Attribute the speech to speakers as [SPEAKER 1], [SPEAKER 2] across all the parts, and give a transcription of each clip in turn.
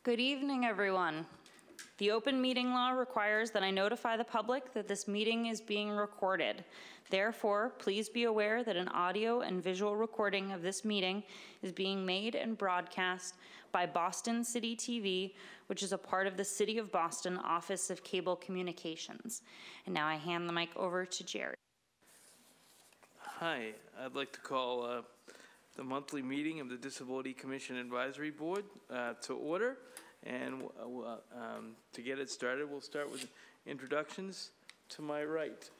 [SPEAKER 1] Good evening, everyone. The open meeting law requires that I notify the public that this meeting is being recorded. Therefore, please be aware that an audio and visual recording of this meeting is being made and broadcast by Boston City TV, which is a part of the City of Boston Office of Cable Communications. And now I hand the mic over to Jerry.
[SPEAKER 2] Hi, I'd like to call the monthly meeting of the Disability Commission Advisory Board to order. And to get it started, we'll start with introductions. To my right.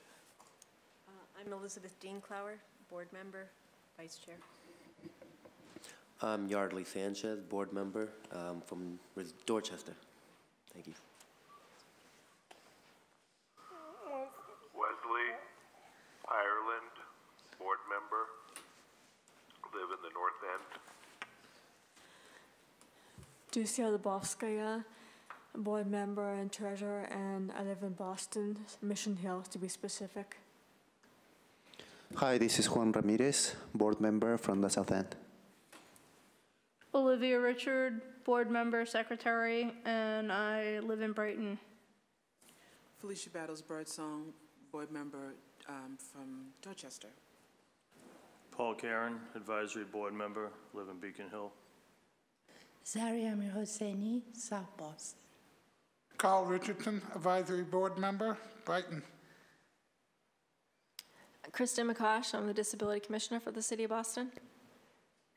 [SPEAKER 3] I'm Elizabeth Dean-Clower, board member, vice chair.
[SPEAKER 4] I'm Yardley Sanchez, board member from Dorchester. Thank you.
[SPEAKER 5] Wesley Ireland, board member, live in the North End.
[SPEAKER 6] Ducia Lebovskaya, board member and treasurer, and I live in Boston, Mission Hill to be specific.
[SPEAKER 7] Hi, this is Juan Ramirez, board member from the South End.
[SPEAKER 8] Olivia Richard, board member, secretary, and I live in Brighton.
[SPEAKER 9] Felicia Battles Birdsong, board member from Dorchester.
[SPEAKER 10] Paul Karen, advisory board member, live in Beacon Hill.
[SPEAKER 11] Zaria Amir Hosseini, South Boston.
[SPEAKER 12] Carl Richardson, advisory board member, Brighton.
[SPEAKER 3] Kristen McCosh, I'm the disability commissioner for the City of Boston.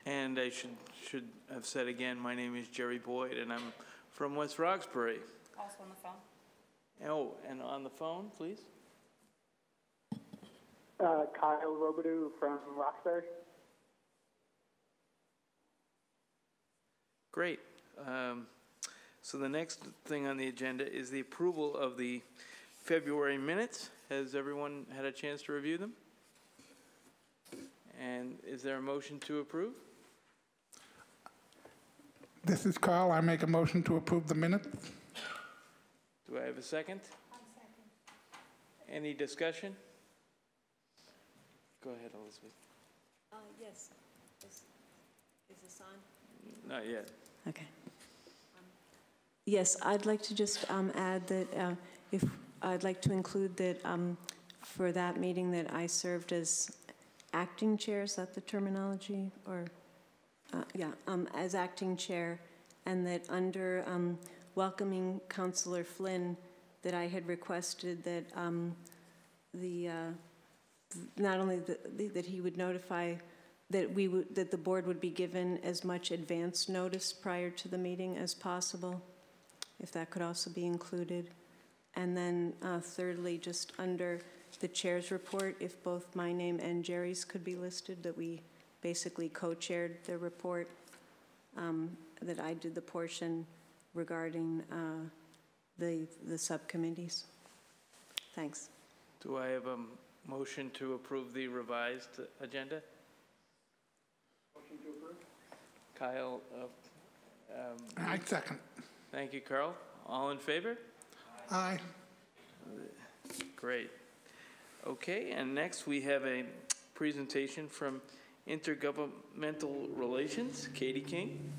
[SPEAKER 2] And I should have said again, my name is Jerry Boyd, and I'm from West Roxbury.
[SPEAKER 1] Also on the phone.
[SPEAKER 2] Oh, and on the phone, please.
[SPEAKER 13] Kyle Robidoux from Roxbury.
[SPEAKER 2] Great. So the next thing on the agenda is the approval of the February minutes. Has everyone had a chance to review them? And is there a motion to approve?
[SPEAKER 12] This is Carl. I make a motion to approve the minutes.
[SPEAKER 2] Do I have a second?
[SPEAKER 11] I'll second.
[SPEAKER 2] Any discussion? Go ahead, Elizabeth.
[SPEAKER 3] Yes. Is this on?
[SPEAKER 2] Not yet.
[SPEAKER 3] Okay. Yes, I'd like to just add that if I'd like to include that for that meeting that I served as acting chair. Is that the terminology? Or as acting chair, and that under welcoming Councillor Flynn, that I had requested that not only that he would notify that the board would be given as much advance notice prior to the meeting as possible, if that could also be included. And then thirdly, just under the chair's report, if both my name and Jerry's could be listed, that we basically co-chaired the report, that I did the portion regarding the subcommittees. Thanks.
[SPEAKER 2] Do I have a motion to approve the revised agenda?
[SPEAKER 13] Motion to approve.
[SPEAKER 2] Kyle.
[SPEAKER 12] I second.
[SPEAKER 2] Thank you, Carl. All in favor?
[SPEAKER 12] Aye.
[SPEAKER 2] Great. Okay, and next we have a presentation from Intergovernmental Relations, Katie King.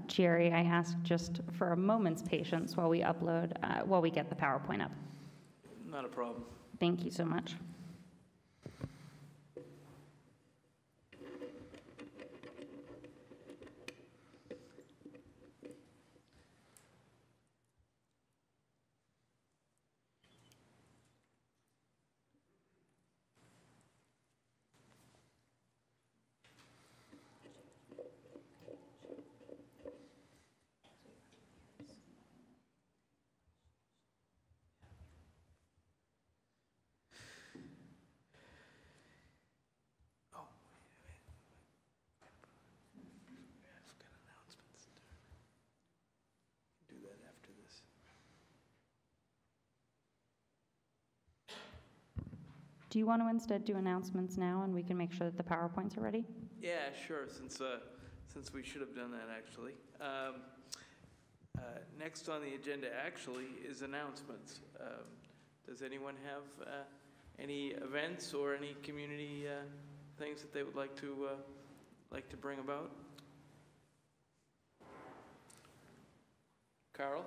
[SPEAKER 1] Jerry, I ask just for a moment's patience while we upload, while we get the PowerPoint up.
[SPEAKER 2] Not a problem.
[SPEAKER 1] Thank you so much. Do you want to instead do announcements now, and we can make sure that the PowerPoints are ready?
[SPEAKER 2] Yeah, sure, since we should have done that actually. Next on the agenda actually is announcements. Does anyone have any events or any community things that they would like to bring about? Carl?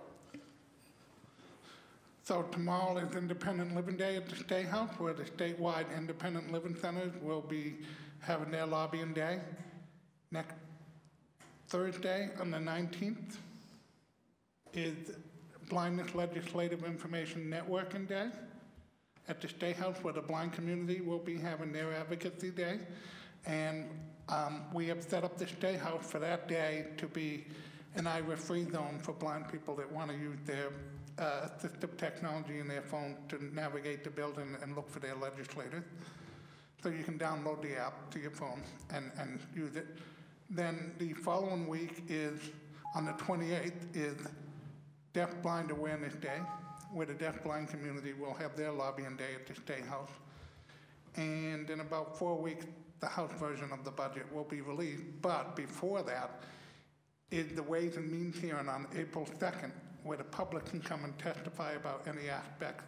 [SPEAKER 12] So tomorrow is Independent Living Day at the State House, where the statewide independent living centers will be having their lobbying day. Next Thursday, on the 19th, is Blindness Legislative Information Networking Day at the State House, where the blind community will be having their advocacy day. And we have set up the State House for that day to be an IRA-free zone for blind people that want to use their assistive technology in their phone to navigate the building and look for their legislators. So you can download the app to your phone and use it. Then the following week is, on the 28th, is Deaf Blind Awareness Day, where the deaf-blind community will have their lobbying day at the State House. And in about 4 weeks, the House version of the budget will be released. But before that is the Ways and Means hearing on April 2nd, where the public can come and testify about any aspects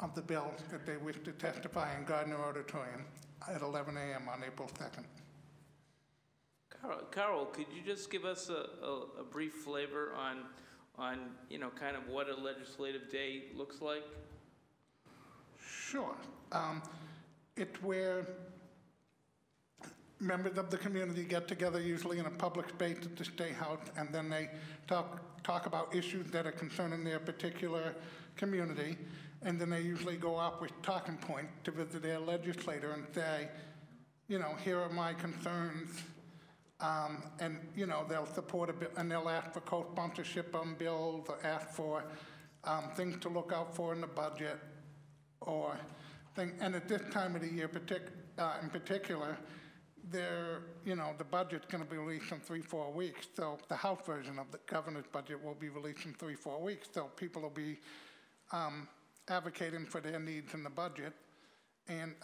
[SPEAKER 12] of the bill that they wish to testify in Gardner Auditorium at 11 a.m. on April 2nd.
[SPEAKER 2] Carol, could you just give us a brief flavor on kind of what a legislative day looks like?
[SPEAKER 12] Sure. It's where members of the community get together, usually in a public space at the State House, and then they talk about issues that are concerning their particular community, and then they usually go off with talking points to visit their legislator and say, here are my concerns, and they'll support a bill, and they'll ask for co-sponsorship on bills, or ask for things to look out for in the budget, or thing. And at this time of the year, in particular, the budget's going to be released in 3-4 weeks. So the House version of the governor's budget will be released in 3-4 weeks. So people will be advocating for their needs in the budget. And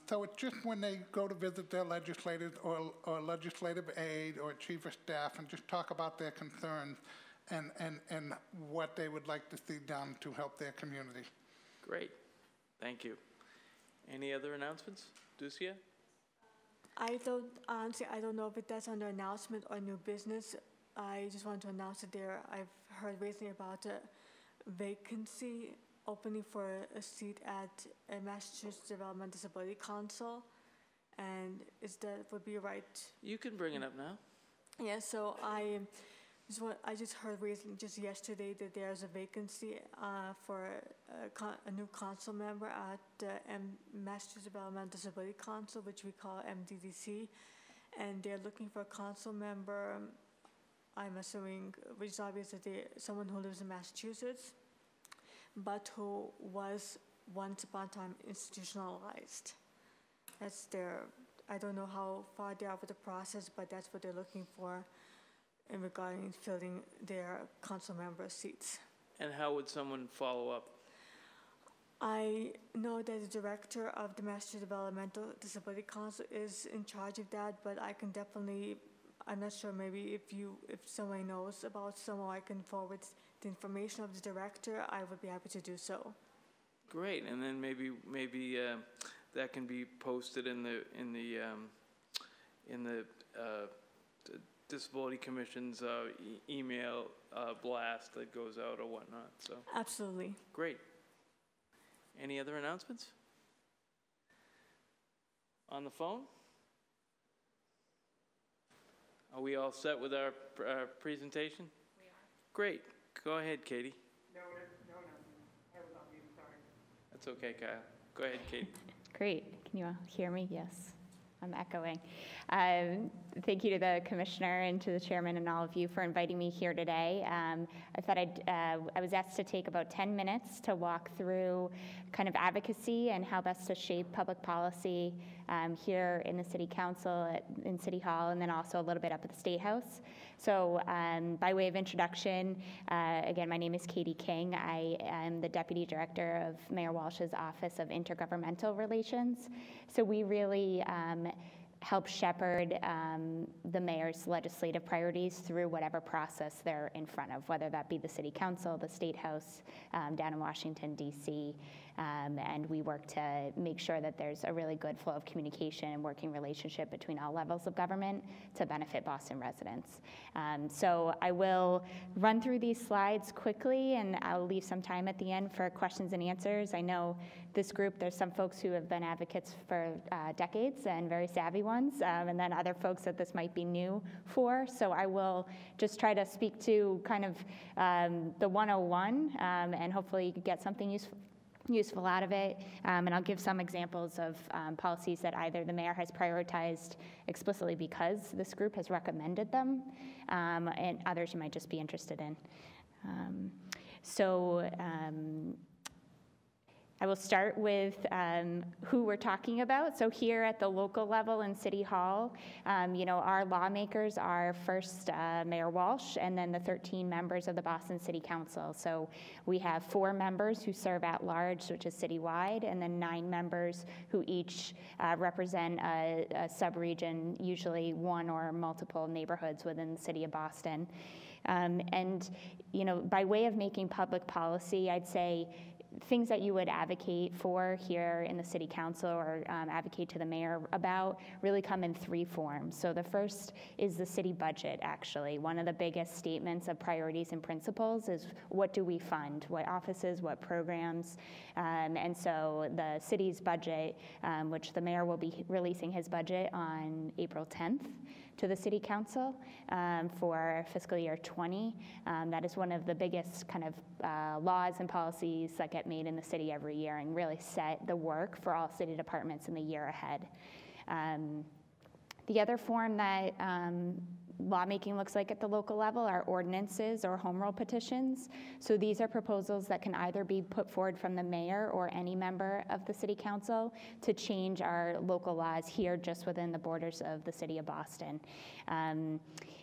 [SPEAKER 12] so it's just when they go to visit their legislators or legislative aide or chief of staff and just talk about their concerns and what they would like to see done to help their community.
[SPEAKER 2] Great. Thank you. Any other announcements? Ducia?
[SPEAKER 6] I don't know if that's under announcement or new business. I just want to announce that I've heard recently about a vacancy opening for a seat at a Massachusetts Development Disability Council, and would be right?
[SPEAKER 2] You can bring it up now.
[SPEAKER 6] Yeah, so I just heard recently, just yesterday, that there's a vacancy for a new council member at the Massachusetts Development Disability Council, which we call MDDC, and they're looking for a council member, I'm assuming, which is obviously someone who lives in Massachusetts, but who was once upon a time institutionalized. That's I don't know how far they are with the process, but that's what they're looking for in regarding filling their council member seats.
[SPEAKER 2] And how would someone follow up?
[SPEAKER 6] I know that the director of the Massachusetts Developmental Disability Council is in charge of that, but I can definitely, I'm not sure, maybe if someone knows about someone, I can forward the information of the director, I would be happy to do so.
[SPEAKER 2] Great, and then maybe that can be posted in the Disability Commission's email blast that goes out or whatnot. So
[SPEAKER 6] absolutely.
[SPEAKER 2] Great. Any other announcements? On the phone? Are we all set with our presentation? We are. Great. Go ahead, Katie.
[SPEAKER 13] No, I was on mute, sorry.
[SPEAKER 2] That's okay, Kyle. Go ahead, Katie.
[SPEAKER 14] Great. Can you all hear me? Yes. I'm echoing. Thank you to the commissioner and to the chairman and all of you for inviting me here today. I thought I was asked to take about 10 minutes to walk through kind of advocacy and how best to shape public policy here in the City Council, in City Hall, and then also a little bit up at the State House. So by way of introduction, again, my name is Katie King. I am the Deputy Director of Mayor Walsh's Office of Intergovernmental Relations. So we really help shepherd the mayor's legislative priorities through whatever process they're in front of, whether that be the city council, the state house down in Washington, D.C., and we work to make sure that there's a really good flow of communication and working relationship between all levels of government to benefit Boston residents. So I will run through these slides quickly, and I'll leave some time at the end for questions and answers. I know this group, there's some folks who have been advocates for decades and very savvy ones, and then other folks that this might be new for. So I will just try to speak to kind of the 101, and hopefully you could get something useful out of it, and I'll give some examples of policies that either the mayor has prioritized explicitly because this group has recommended them, and others you might just be interested in. I will start with who we're talking about. So here at the local level in City Hall, our lawmakers are first Mayor Walsh and then the 13 members of the Boston City Council. So we have 4 members who serve at large, which is citywide, and then 9 members who each represent a sub-region, usually one or multiple neighborhoods within the city of Boston. By way of making public policy, I'd say things that you would advocate for here in the city council or advocate to the mayor about really come in 3 forms. So the first is the city budget, actually. One of the biggest statements of priorities and principles is what do we fund, what offices, what programs, and so the city's budget, which the mayor will be releasing his budget on April 10th, to the City Council for fiscal year 20. That is one of the biggest kind of laws and policies that get made in the city every year and really set the work for all city departments in the year ahead. The other form that lawmaking looks like at the local level are ordinances or home rule petitions. So these are proposals that can either be put forward from the mayor or any member of the city council to change our local laws here just within the borders of the city of Boston.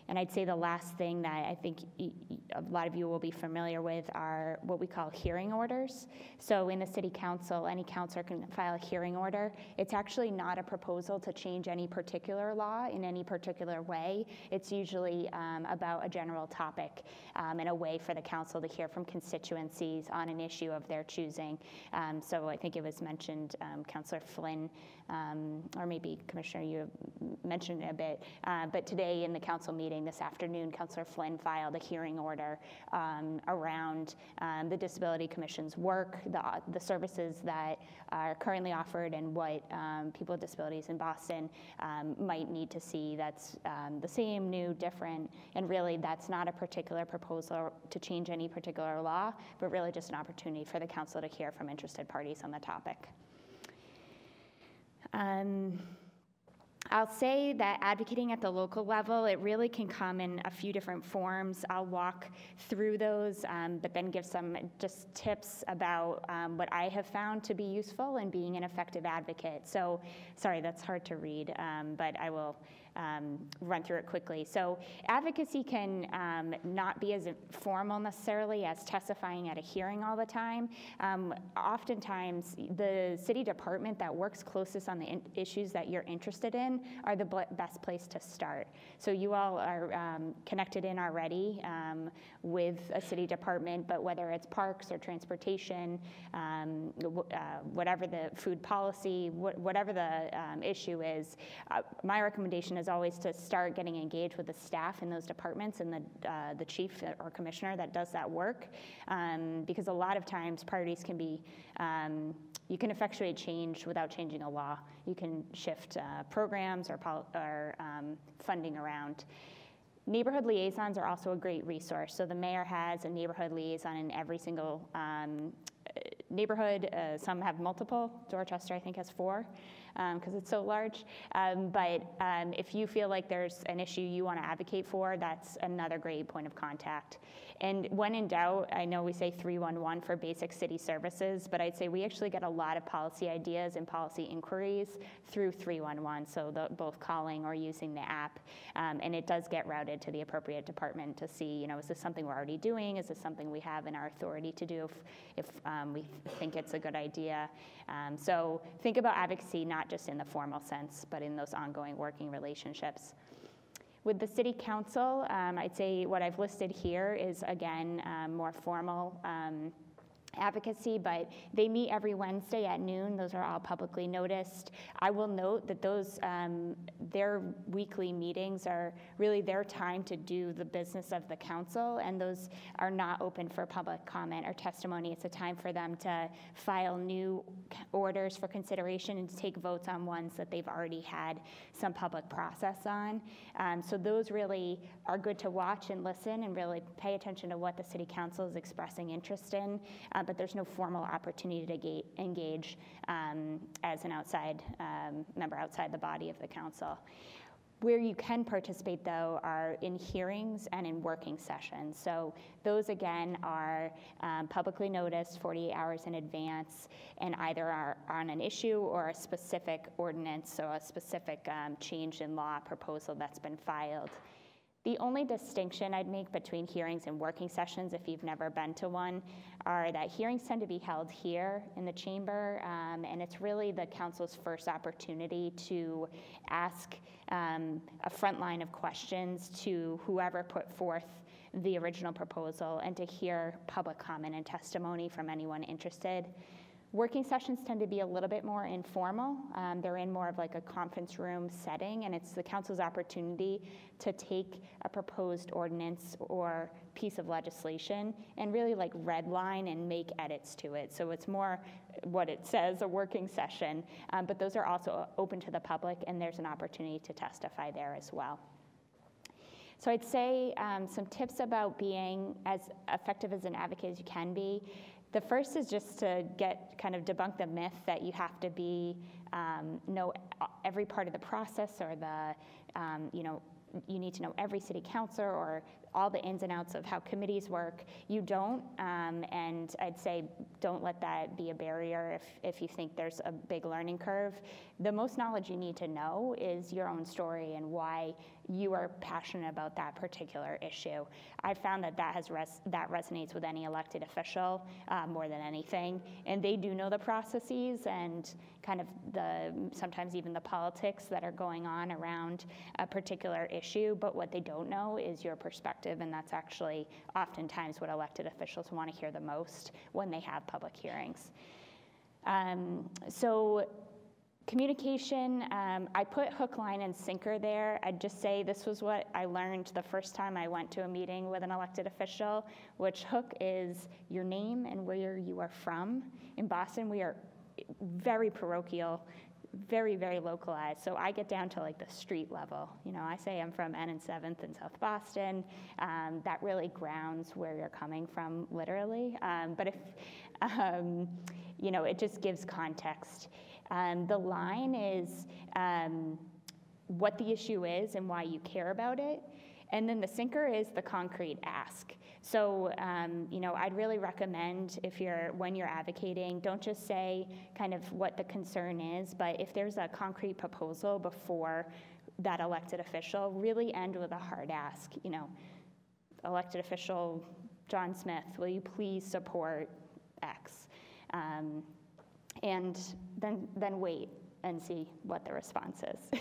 [SPEAKER 14] And I'd say the last thing that I think a lot of you will be familiar with are what we call hearing orders. So in the city council, any councilor can file a hearing order. It's actually not a proposal to change any particular law in any particular way. It's usually about a general topic and a way for the council to hear from constituencies on an issue of their choosing. So I think it was mentioned, Councilor Flynn, or maybe Commissioner, you mentioned it a bit, but today in the council meeting this afternoon, Councilor Flynn filed a hearing order around the Disability Commission's work, the services that are currently offered, and what people with disabilities in Boston might need to see that's the same, new, different, and really that's not a particular proposal to change any particular law, but really just an opportunity for the council to hear from interested parties on the topic. I'll say that advocating at the local level, it really can come in a few different forms. I'll walk through those, but then give some just tips about what I have found to be useful in being an effective advocate. So, sorry, that's hard to read, but I will run through it quickly. So advocacy can not be as formal necessarily as testifying at a hearing all the time. Oftentimes, the city department that works closest on the issues that you're interested in are the best place to start. So you all are connected in already with a city department, but whether it's parks or transportation, whatever the food policy, whatever the issue is, my recommendation is always to start getting engaged with the staff in those departments and the chief or commissioner that does that work, because a lot of times priorities can be, you can effectuate change without changing a law. You can shift programs or funding around. Neighborhood liaisons are also a great resource. So the mayor has a neighborhood liaison in every single neighborhood. Some have multiple. Dorchester, I think, has 4 because it's so large. But if you feel like there's an issue you want to advocate for, that's another great point of contact. And when in doubt, I know we say 311 for basic city services, but I'd say we actually get a lot of policy ideas and policy inquiries through 311, so both calling or using the app. And it does get routed to the appropriate department to see, is this something we're already doing? Is this something we have in our authority to do if we think it's a good idea? So think about advocacy not not just in the formal sense, but in those ongoing working relationships. With the City Council, I'd say what I've listed here is, again, more formal advocacy, but they meet every Wednesday at noon. Those are all publicly noticed. I will note that those, their weekly meetings are really their time to do the business of the council, and those are not open for public comment or testimony. It's a time for them to file new orders for consideration and to take votes on ones that they've already had some public process on. So those really are good to watch and listen and really pay attention to what the City Council is expressing interest in. But there's no formal opportunity to engage as an outside member outside the body of the council. Where you can participate, though, are in hearings and in working sessions. So those, again, are publicly noticed 48 hours in advance and either are on an issue or a specific ordinance, so a specific change in law proposal that's been filed. The only distinction I'd make between hearings and working sessions, if you've never been to one, are that hearings tend to be held here in the chamber, and it's really the council's first opportunity to ask a front line of questions to whoever put forth the original proposal and to hear public comment and testimony from anyone interested. Working sessions tend to be a little bit more informal. They're in more of like a conference room setting, and it's the council's opportunity to take a proposed ordinance or piece of legislation and really like redline and make edits to it. So it's more what it says, a working session, but those are also open to the public, and there's an opportunity to testify there as well. So I'd say some tips about being as effective as an advocate as you can be. The first is just to debunk the myth that you have to know every part of the process, or you need to know every city councilor or all the ins and outs of how committees work. You don't, and I'd say don't let that be a barrier if you think there's a big learning curve. The most knowledge you need to know is your own story and why you are passionate about that particular issue. I found that that resonates with any elected official more than anything, and they do know the processes and kind of sometimes even the politics that are going on around a particular issue, but what they don't know is your perspective, and that's actually oftentimes what elected officials want to hear the most when they have public hearings. So communication, I put hook, line, and sinker there. I'd just say this was what I learned the first time I went to a meeting with an elected official, which hook is your name and where you are from. In Boston, we are very parochial, very, very localized. So I get down to like the street level. I say I'm from N and 7th in South Boston. That really grounds where you're coming from, literally. But if, it just gives context. The line is what the issue is and why you care about it. And then the sinker is the concrete ask. So, I'd really recommend when you're advocating, don't just say kind of what the concern is, but if there's a concrete proposal before that elected official, really end with a hard ask. Elected official John Smith, will you please support X? And then wait and see what the response is.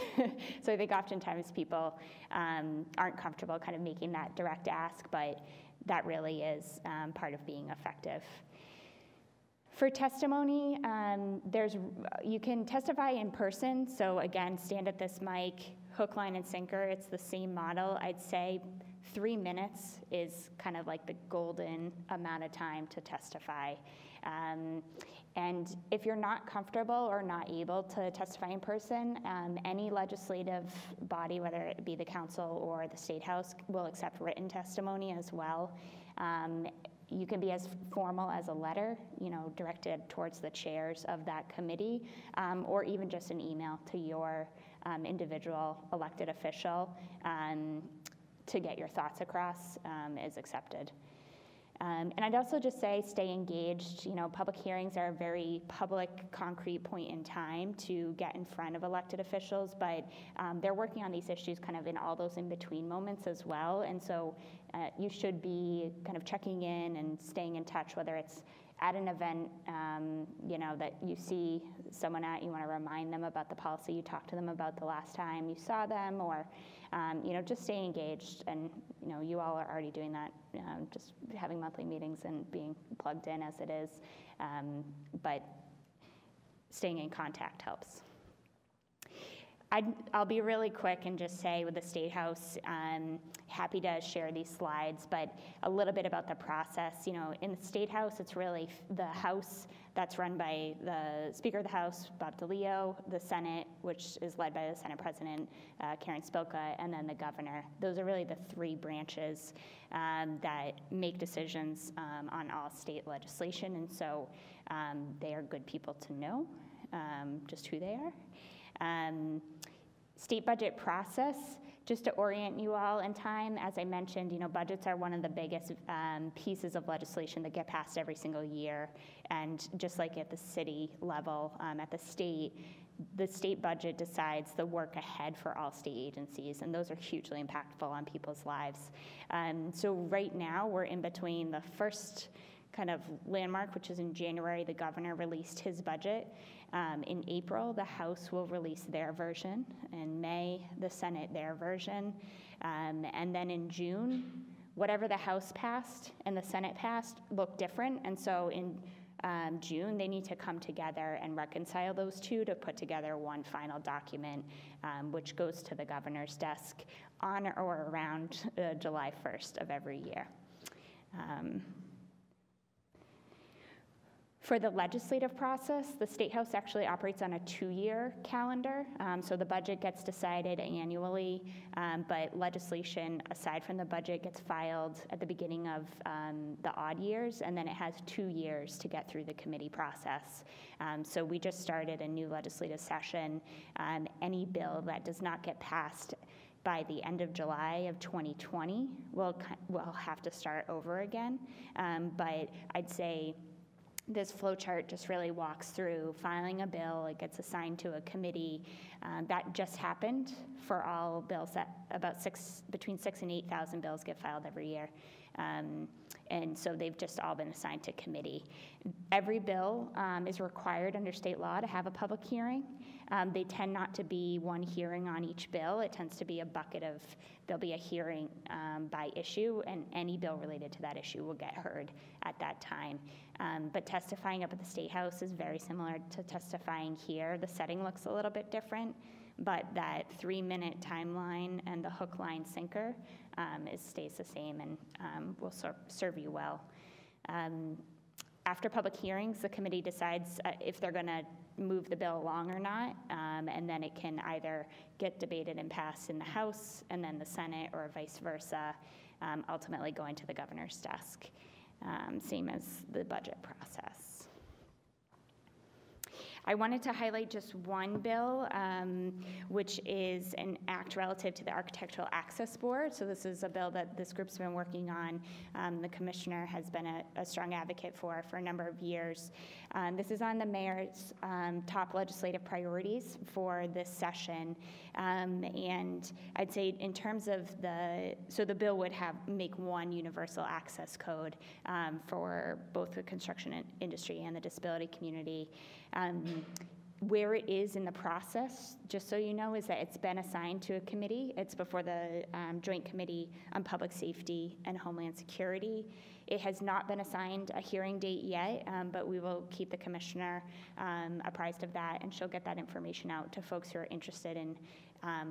[SPEAKER 14] So I think oftentimes people aren't comfortable kind of making that direct ask, but that really is part of being effective. For testimony, you can testify in person. So again, stand at this mic, hook, line, and sinker. It's the same model. I'd say 3 minutes is kind of like the golden amount of time to testify. And if you're not comfortable or not able to testify in person, any legislative body, whether it be the council or the State House, will accept written testimony as well. You can be as formal as a letter, directed towards the chairs of that committee, or even just an email to your individual elected official to get your thoughts across is accepted. And I'd also just say stay engaged. Public hearings are a very public, concrete point in time to get in front of elected officials, but they're working on these issues kind of in all those in-between moments as well. And so you should be kind of checking in and staying in touch, whether it's at an event, you know, that you see someone at, you want to remind them about the policy you talked to them about the last time you saw them, or, you know, just stay engaged. And, you know, you all are already doing that, just having monthly meetings and being plugged in as it is. But staying in contact helps. I'll be really quick and just say with the State House, happy to share these slides, but a little bit about the process. You know, in the State House, it's really the House that's run by the Speaker of the House, Bob DeLeo, the Senate, which is led by the Senate President, Karen Spilka, and then the Governor. Those are really the three branches that make decisions on all state legislation, and so they are good people to know, just who they are. State budget process, just to orient you all in time, as I mentioned, you know, budgets are one of the biggest pieces of legislation that get passed every single year. And just like at the city level, at the state budget decides the work ahead for all state agencies, and those are hugely impactful on people's lives. So right now, we're in between the first kind of landmark, which is in January, the Governor released his budget. In April, the House will release their version. In May, the Senate, their version. And then in June, whatever the House passed and the Senate passed look different. And so in June, they need to come together and reconcile those two to put together one final document, which goes to the Governor's desk on or around July 1st of every year. For the legislative process, the State House actually operates on a 2-year calendar, so the budget gets decided annually, but legislation, aside from the budget, gets filed at the beginning of the odd years, and then it has 2 years to get through the committee process. So we just started a new legislative session. Any bill that does not get passed by the end of July of 2020 will have to start over again, but I'd say this flow chart just really walks through filing a bill. It gets assigned to a committee. That just happened for all bills. That about between 6,000 and 8,000 bills get filed every year. And so they've just all been assigned to committee. Every bill is required under state law to have a public hearing. They tend not to be one hearing on each bill. It tends to be a bucket of, there'll be a hearing by issue, and any bill related to that issue will get heard at that time. But testifying up at the State House is very similar to testifying here. The setting looks a little bit different, but that 3-minute timeline and the hook, line, sinker stays the same, and will serve you well. After public hearings, the committee decides if they're going to move the bill along or not, and then it can either get debated and passed in the House and then the Senate, or vice versa, ultimately going to the Governor's desk, same as the budget process. I wanted to highlight just one bill, which is an act relative to the Architectural Access Board. So this is a bill that this group's been working on. The commissioner has been a strong advocate for a number of years. This is on the mayor's top legislative priorities for this session. And I'd say in terms of so the bill would make one universal access code for both the construction industry and the disability community. Where it is in the process, just so you know, is that it's been assigned to a committee. It's before the Joint Committee on Public Safety and Homeland Security. It has not been assigned a hearing date yet, but we will keep the commissioner apprised of that, and she'll get that information out to folks who are interested in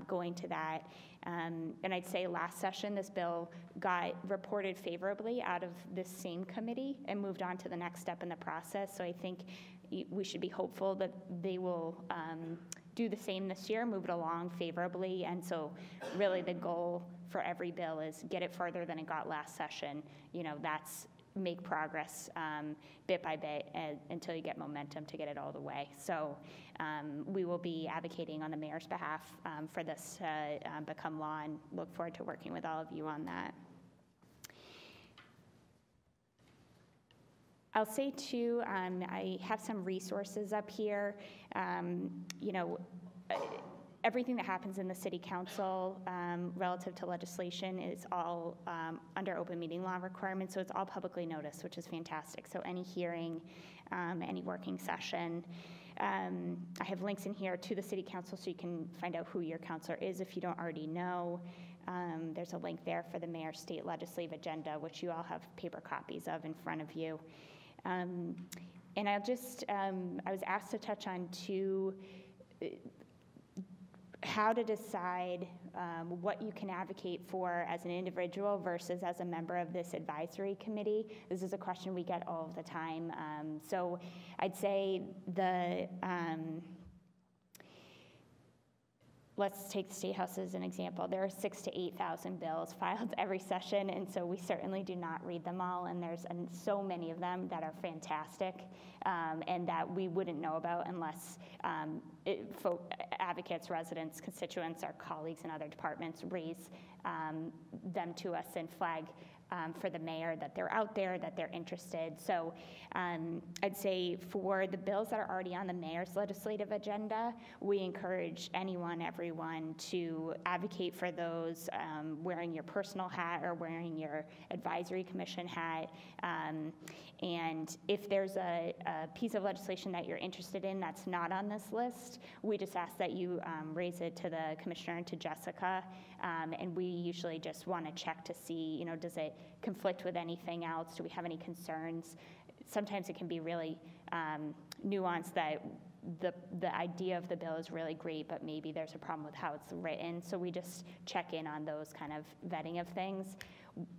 [SPEAKER 14] going to that. And I'd say last session, this bill got reported favorably out of this same committee and moved on to the next step in the process. So I think we should be hopeful that they will do the same this year, move it along favorably. And so really the goal for every bill is get it further than it got last session. You know, that's make progress bit by bit until you get momentum to get it all the way. So we will be advocating on the mayor's behalf for this to become law, and look forward to working with all of you on that. I'll say too, I have some resources up here. You know, Everything that happens in the city council relative to legislation is all under open meeting law requirements, so it's all publicly noticed, which is fantastic. So any hearing, any working session. I have links in here to the city council so you can find out who your counselor is if you don't already know. There's a link there for the mayor's state legislative agenda, which you all have paper copies of in front of you. And I'll just, I was asked to touch on how to decide what you can advocate for as an individual versus as a member of this advisory committee. This is a question we get all of the time. So I'd say let's take the State House as an example. There are 6,000 to 8,000 bills filed every session, and so we certainly do not read them all, and there's so many of them that are fantastic and that we wouldn't know about unless advocates, residents, constituents, our colleagues in other departments raise them to us and flag for the mayor that they're out there, that they're interested. So I'd say for the bills that are already on the mayor's legislative agenda, we encourage anyone, everyone to advocate for those wearing your personal hat or wearing your advisory commission hat. And if there's a piece of legislation that you're interested in that's not on this list, we just ask that you raise it to the commissioner and to Jessica. And we usually just want to check to see, does it conflict with anything else? Do we have any concerns? Sometimes it can be really nuanced that the idea of the bill is really great, but maybe there's a problem with how it's written. So we just check in on those kind of vetting of things.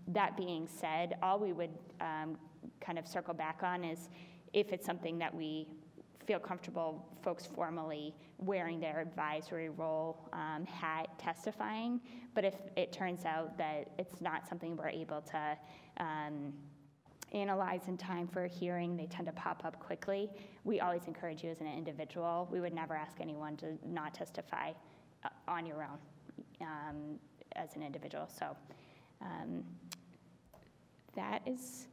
[SPEAKER 14] That being said, all we would kind of circle back on is if it's something that we feel comfortable folks formally wearing their advisory role hat testifying. But if it turns out that it's not something we're able to analyze in time for a hearing, they tend to pop up quickly, we always encourage you as an individual. We would never ask anyone to not testify on your own as an individual. So that is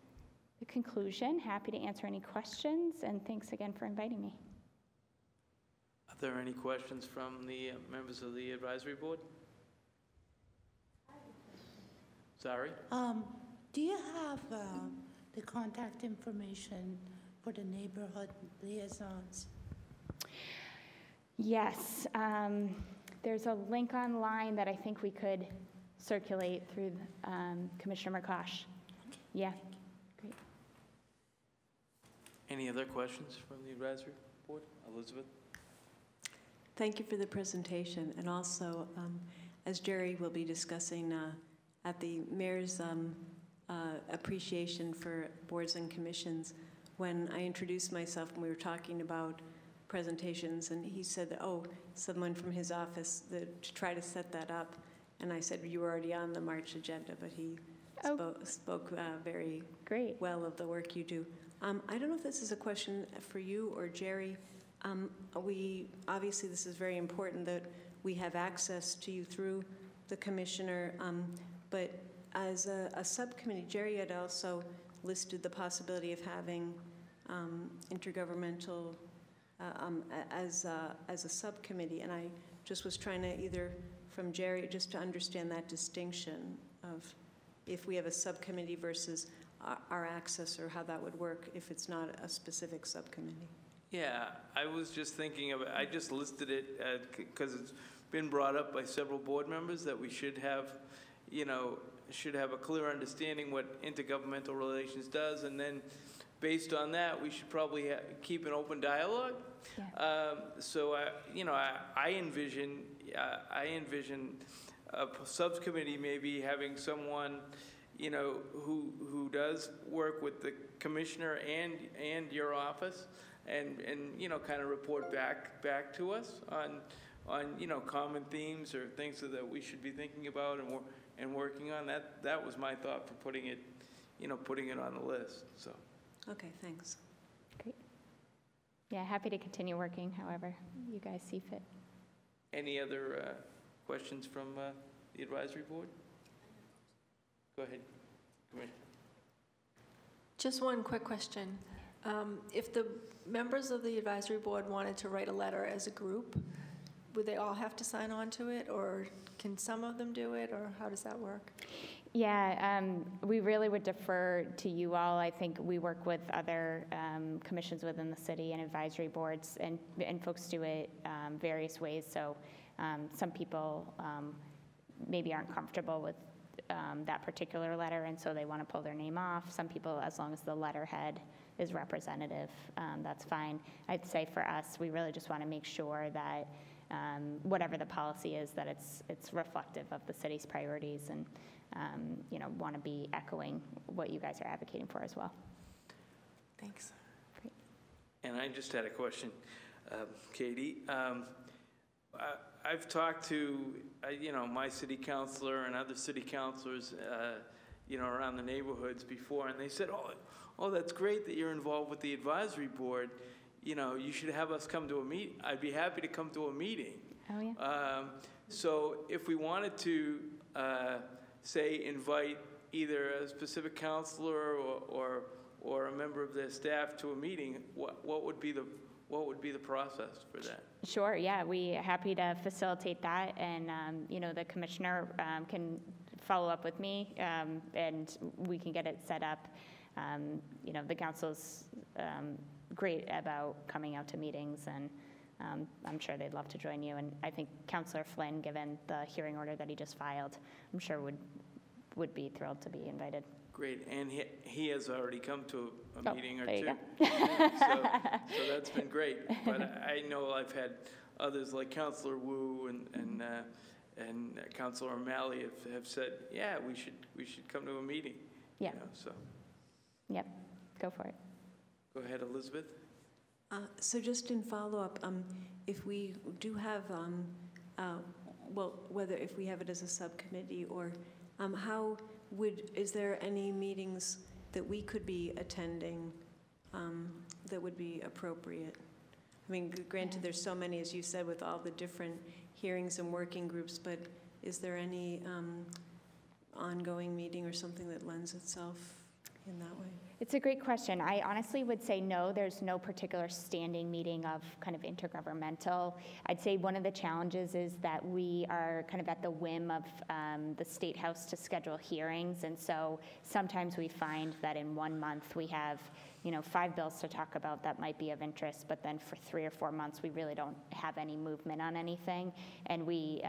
[SPEAKER 14] the conclusion. Happy to answer any questions, and thanks again for inviting me.
[SPEAKER 2] Are there any questions from the members of the advisory board? Sorry?
[SPEAKER 11] Do you have the contact information for the neighborhood liaisons?
[SPEAKER 14] Yes. There's a link online that I think we could circulate through Commissioner Merkosh.
[SPEAKER 11] Okay.
[SPEAKER 14] Yeah. Great.
[SPEAKER 2] Any other questions from the advisory board? Elizabeth?
[SPEAKER 3] Thank you for the presentation. And also, as Jerry will be discussing at the mayor's appreciation for boards and commissions, when I introduced myself and we were talking about presentations, and he said, oh, someone from his office to try to set that up. And I said, you were already on the March agenda, but he spoke very well of the work you do. I don't know if this is a question for you or Jerry. Obviously this is very important that we have access to you through the commissioner, but as a subcommittee, Jerry had also listed the possibility of having intergovernmental as a subcommittee, and I just was trying to either from Jerry just to understand that distinction of if we have a subcommittee versus our access, or how that would work if it's not a specific subcommittee.
[SPEAKER 2] Yeah, I was just thinking of it. I just listed it because it's been brought up by several board members that we should have, should have a clear understanding what intergovernmental relations does, and then based on that, we should probably keep an open dialogue. Yeah. So, I envision a subcommittee maybe having someone, who does work with the commissioner and your office, and kind of report back to us on common themes or things that we should be thinking about and working on. That was my thought for putting it on the list. So.
[SPEAKER 3] Okay, thanks.
[SPEAKER 14] Great. Yeah, happy to continue working however you guys see fit.
[SPEAKER 2] Any other questions from the advisory board? Go ahead, Commissioner.
[SPEAKER 15] Just one quick question. If the members of the advisory board wanted to write a letter as a group would they all have to sign on to it, or can some of them do it, or how does that work?
[SPEAKER 14] Yeah, we really would defer to you all. I think we work with other commissions within the city and advisory boards, and folks do it various ways. So some people maybe aren't comfortable with that particular letter, and so they want to pull their name off. Some people, as long as the letterhead is representative, that's fine. I'd say for us, we really just want to make sure that whatever the policy is, that it's reflective of the city's priorities, and want to be echoing what you guys are advocating for as well.
[SPEAKER 15] Thanks.
[SPEAKER 14] Great.
[SPEAKER 2] And I just had a question, Katie. I've talked to, my city councilor and other city councilors, around the neighborhoods before, and they said, oh, that's great that you're involved with the advisory board. You should have us come to a meeting. I'd be happy to come to a meeting.
[SPEAKER 14] Oh, yeah.
[SPEAKER 2] So if we wanted to, say, invite either a specific counselor or a member of their staff to a meeting, what would be the process for that?
[SPEAKER 14] Sure, yeah, we're happy to facilitate that, and the commissioner can follow up with me, and we can get it set up. The council's great about coming out to meetings, and I'm sure they'd love to join you. And I think Councillor Flynn, given the hearing order that he just filed, I'm sure would be thrilled to be invited.
[SPEAKER 2] Great, and he has already come to a meeting or
[SPEAKER 14] there
[SPEAKER 2] two.
[SPEAKER 14] You go.
[SPEAKER 2] so that's been great. But I know I've had others like Councillor Wu and Councillor O'Malley have said, yeah, we should come to a meeting.
[SPEAKER 14] Yeah.
[SPEAKER 2] So.
[SPEAKER 14] Yep, go for it.
[SPEAKER 2] Go ahead, Elizabeth.
[SPEAKER 3] So just in follow-up, if we do have, whether if we have it as a subcommittee or is there any meetings that we could be attending that would be appropriate? I mean, granted, there's so many, as you said, with all the different hearings and working groups, but is there any ongoing meeting or something that lends itself in that way?
[SPEAKER 14] It's a great question. I honestly would say no, there's no particular standing meeting of kind of intergovernmental. I'd say one of the challenges is that we are kind of at the whim of the State House to schedule hearings, and so sometimes we find that in 1 month we have 5 bills to talk about that might be of interest, but then for 3 or 4 months we really don't have any movement on anything, and we,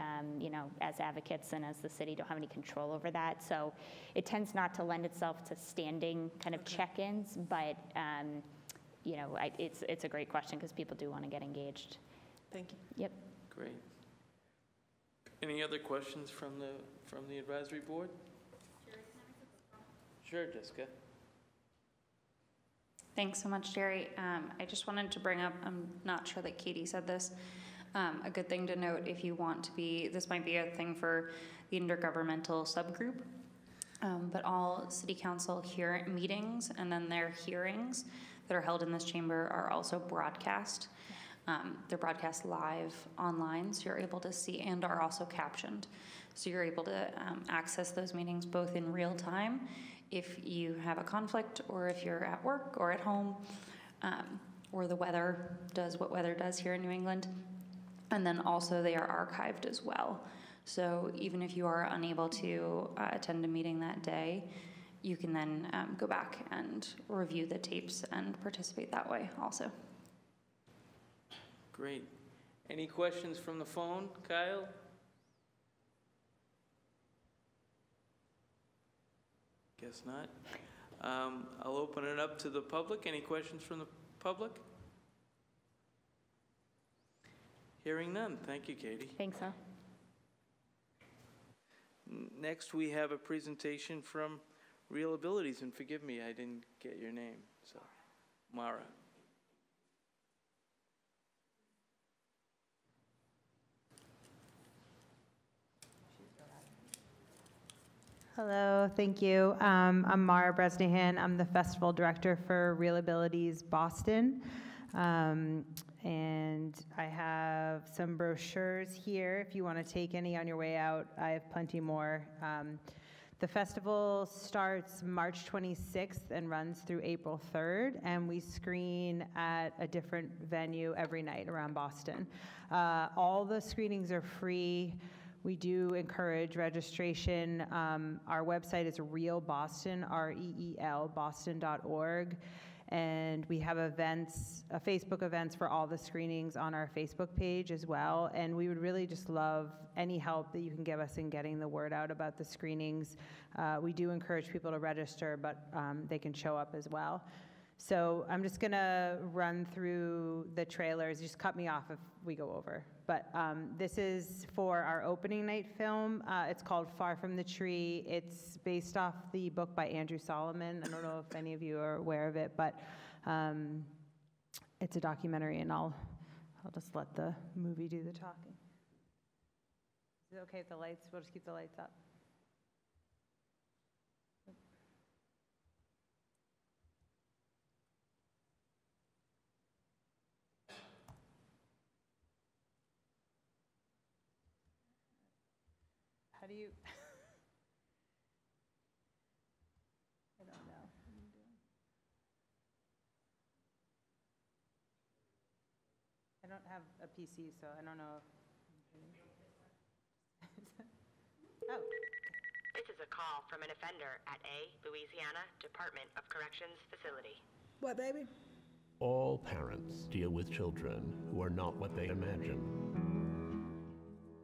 [SPEAKER 14] as advocates and as the city, don't have any control over that. So it tends not to lend itself to standing kind of check-ins, but it's a great question because people do want to get engaged.
[SPEAKER 3] Thank you.
[SPEAKER 14] Yep.
[SPEAKER 2] Great. Any other questions from the advisory board? Sure, Jessica.
[SPEAKER 1] Thanks so much, Jerry. I just wanted to bring up, I'm not sure that Katie said this, a good thing to note if you want to be, this might be a thing for the intergovernmental subgroup, but all city council meetings and then their hearings that are held in this chamber are also broadcast. They're broadcast live online, so you're able to see, and are also captioned. So you're able to access those meetings both in real time if you have a conflict, or if you're at work or at home, or the weather does what weather does here in New England. And then also they are archived as well. So even if you are unable to attend a meeting that day, you can then go back and review the tapes and participate that way also.
[SPEAKER 2] Great. Any questions from the phone, Kyle? Guess not. I'll open it up to the public. Any questions from the public? Hearing none. Thank you, Katie.
[SPEAKER 14] Thanks, so.
[SPEAKER 2] Next, we have a presentation from Real Abilities, and forgive me, I didn't get your name. So, Mara.
[SPEAKER 16] Hello, thank you. I'm Mara Bresnahan. I'm the festival director for Real Abilities Boston. And I have some brochures here if you want to take any on your way out. I have plenty more. The festival starts March 26th and runs through April 3rd, and we screen at a different venue every night around Boston. All the screenings are free. We do encourage registration. Our website is Reel Boston, REEL, boston.org. And we have events, Facebook events for all the screenings on our Facebook page as well. And we would really just love any help that you can give us in getting the word out about the screenings. We do encourage people to register, but they can show up as well. So I'm just gonna run through the trailers. Just cut me off if we go over. But this is for our opening night film. It's called Far From the Tree. It's based off the book by Andrew Solomon. I don't know if any of you are aware of it, but it's a documentary, and I'll just let the movie do the talking. Is it okay with the lights? We'll just keep the lights up. How do you? I don't know. What are you doing? I don't have a PC, so I don't know. Oh.
[SPEAKER 17] This is a call from an offender at A Louisiana Department of Corrections facility.
[SPEAKER 18] What, baby?
[SPEAKER 19] All parents deal with children who are not what they imagine.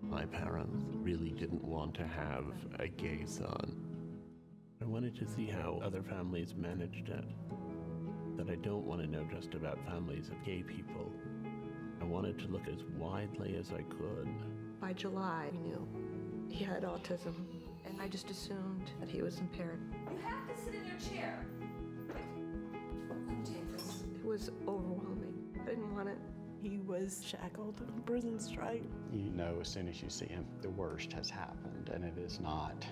[SPEAKER 19] My parents really didn't want to have a gay son. I wanted to see how other families managed it. That I don't want to know just about families of gay people. I wanted to look as widely as I could.
[SPEAKER 15] By July, we knew he had autism, and I just assumed that he was impaired.
[SPEAKER 17] You have to sit in your chair.
[SPEAKER 15] It was overwhelming. I didn't want it.
[SPEAKER 18] He was shackled on a prison strike.
[SPEAKER 20] You know as soon as you see him, the worst has happened, and it is not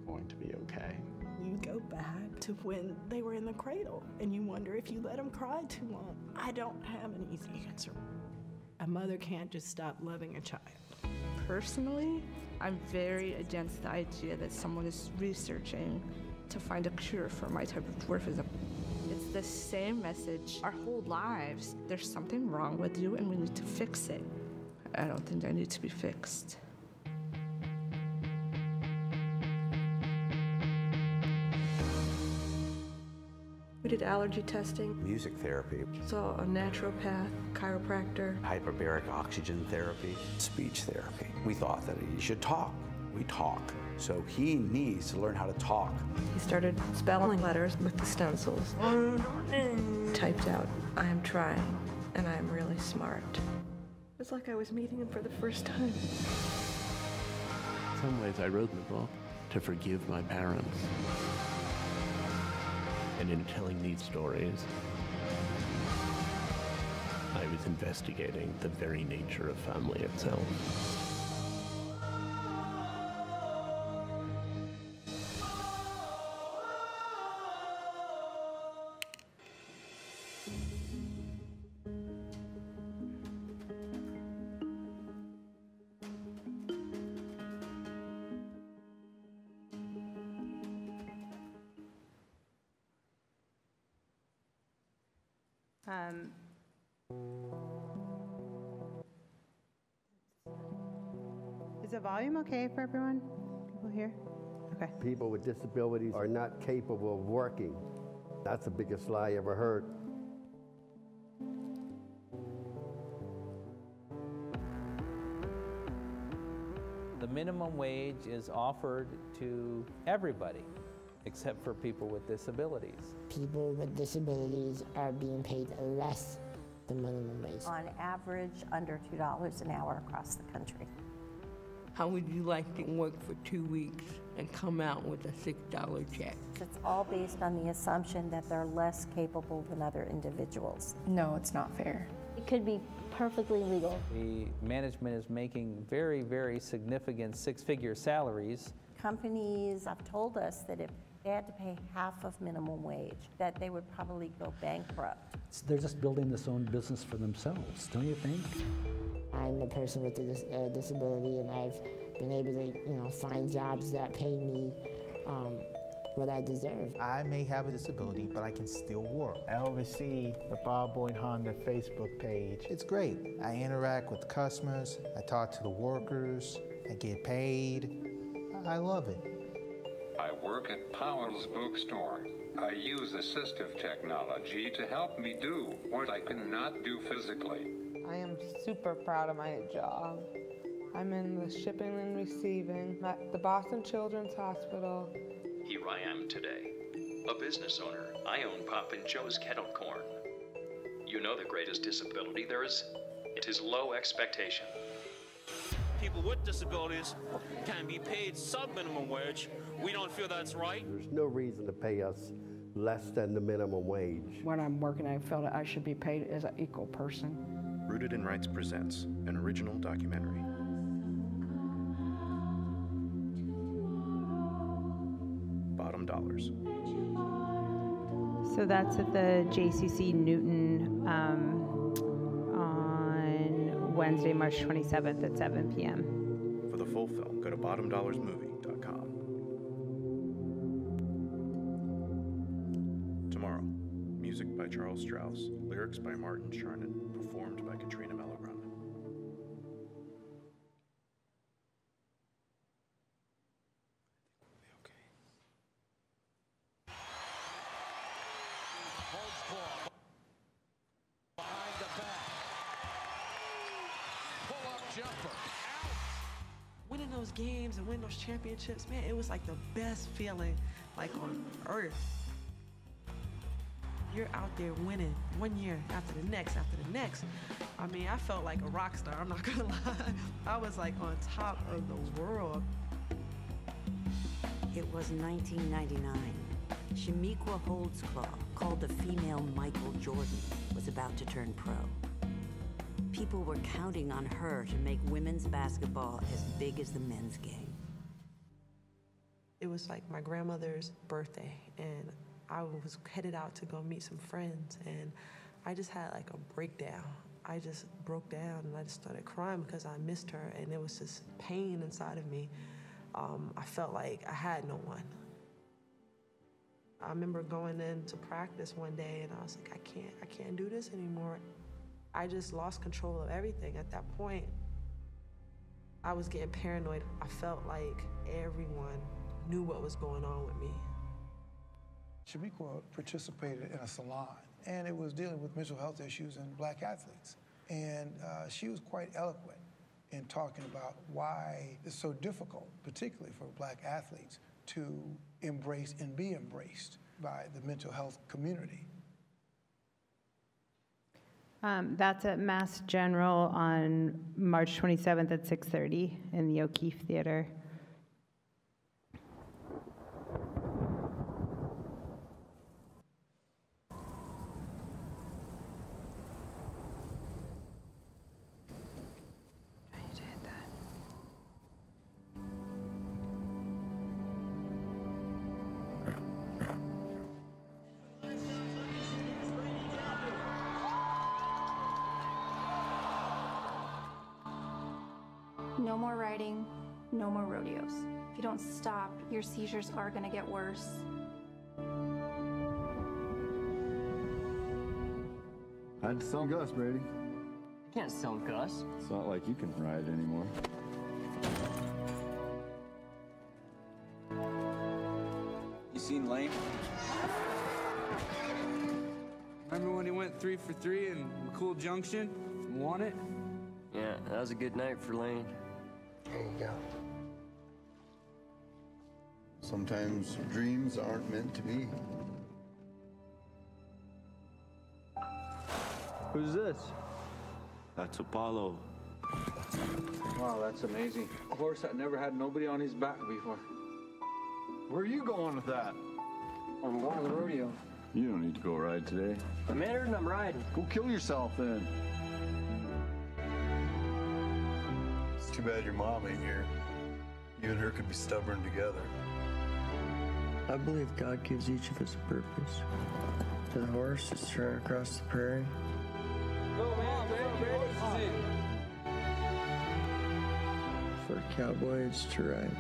[SPEAKER 20] going to be okay.
[SPEAKER 18] You go back to when they were in the cradle, and you wonder if you let them cry too long. I don't have an easy answer. A mother can't just stop loving a child.
[SPEAKER 21] Personally, I'm very against the idea that someone is researching to find a cure for my type of dwarfism. It's the same message our whole lives. There's something wrong with you and we need to fix it. I don't think I need to be fixed.
[SPEAKER 15] We did allergy testing,
[SPEAKER 22] music therapy,
[SPEAKER 15] saw a naturopath, chiropractor,
[SPEAKER 22] hyperbaric oxygen therapy, speech therapy. We thought that he should talk. We talk. So he needs to learn how to talk.
[SPEAKER 15] He started spelling letters with the stencils. Typed out, I am trying, and I am really smart. It was like I was meeting him for the first time.
[SPEAKER 19] In some ways, I wrote the book to forgive my parents. And in telling these stories, I was investigating the very nature of family itself.
[SPEAKER 16] Is the volume okay for everyone? People here? Okay.
[SPEAKER 23] People with disabilities are not capable of working. That's the biggest lie I ever heard.
[SPEAKER 24] The minimum wage is offered to everybody, except for people with disabilities.
[SPEAKER 25] People with disabilities are being paid less than minimum wage.
[SPEAKER 26] On average, under $2 an hour across the country.
[SPEAKER 27] How would you like to work for 2 weeks and come out with a $6 check?
[SPEAKER 26] It's all based on the assumption that they're less capable than other individuals.
[SPEAKER 28] No, it's not fair.
[SPEAKER 26] It could be perfectly legal.
[SPEAKER 24] The management is making very, very significant six-figure salaries.
[SPEAKER 26] Companies have told us that if they had to pay half of minimum wage, that they would probably go bankrupt.
[SPEAKER 29] They're just building this own business for themselves, don't you think?
[SPEAKER 25] I'm a person with a disability, and I've been able to, find jobs that pay me what I deserve.
[SPEAKER 4] I may have a disability, but I can still work. I oversee the Bob Boyd Honda Facebook page. It's great. I interact with customers, I talk to the workers, I get paid. I love it.
[SPEAKER 5] I work at Powell's Bookstore. I use assistive technology to help me do what I cannot do physically.
[SPEAKER 6] I am super proud of my job. I'm in the shipping and receiving at the Boston Children's Hospital.
[SPEAKER 7] Here I am today, a business owner. I own Pop and Joe's Kettle Corn. You know the greatest disability there is? It is low expectation.
[SPEAKER 8] People with disabilities can be paid sub-minimum wage. We don't feel that's right.
[SPEAKER 23] There's no reason to pay us less than the minimum wage.
[SPEAKER 9] When I'm working, I feel that I should be paid as an equal person.
[SPEAKER 10] Rooted in Rights presents an original documentary. Bottom Dollars.
[SPEAKER 16] So that's at the JCC Newton on Wednesday, March 27th at 7 p.m.
[SPEAKER 10] For the full film, go to bottomdollarsmovie.com. Tomorrow, music by Charles Strauss, lyrics by Martin Charnin, performed by Katrina Melogrund.
[SPEAKER 12] Winning those games and winning those championships, man, it was like the best feeling, like on earth. You're out there winning 1 year after the next, after the next. I mean, I felt like a rock star, I'm not gonna lie. I was like on top of the world.
[SPEAKER 28] It was 1999. Shamiqua Holdsclaw, called the female Michael Jordan, was about to turn pro. People were counting on her to make women's basketball as big as the men's game.
[SPEAKER 12] It was like my grandmother's birthday, and I was headed out to go meet some friends, and I just had like a breakdown. I just broke down, and I just started crying because I missed her, and there was this pain inside of me. I felt like I had no one. I remember going into practice one day, and I was like, I can't do this anymore. I just lost control of everything at that point. I was getting paranoid. I felt like everyone knew what was going on with me.
[SPEAKER 30] Shamiqua participated in a salon, and it was dealing with mental health issues in black athletes. And she was quite eloquent in talking about why it's so difficult, particularly for black athletes, to embrace and be embraced by the mental health community.
[SPEAKER 16] That's at Mass General on March 27th at 6:30 in the O'Keefe Theater.
[SPEAKER 31] No more riding, no more rodeos. If you don't stop, your seizures are gonna get worse.
[SPEAKER 32] I'd sell Gus, Brady.
[SPEAKER 33] Can't sell Gus.
[SPEAKER 32] It's not like you can ride anymore.
[SPEAKER 34] You seen Lane? Remember when he went 3 for 3 in McCool Junction and won it?
[SPEAKER 33] Yeah, that was a good night for Lane.
[SPEAKER 32] There you go. Sometimes dreams aren't meant to be.
[SPEAKER 33] Who's this?
[SPEAKER 32] That's Apollo.
[SPEAKER 34] Wow, that's amazing. A horse that never had nobody on his back before.
[SPEAKER 32] Where are you going with that?
[SPEAKER 33] I'm going to the rodeo.
[SPEAKER 32] You don't need to go ride today.
[SPEAKER 33] I'm entered and I'm riding.
[SPEAKER 32] Go kill yourself then. It's too bad your mom ain't here. You and her could be stubborn together.
[SPEAKER 35] I believe God gives each of us a purpose. To the horse, it's to run across the prairie.
[SPEAKER 34] Go, man, ready?
[SPEAKER 35] For a cowboy, it's to ride.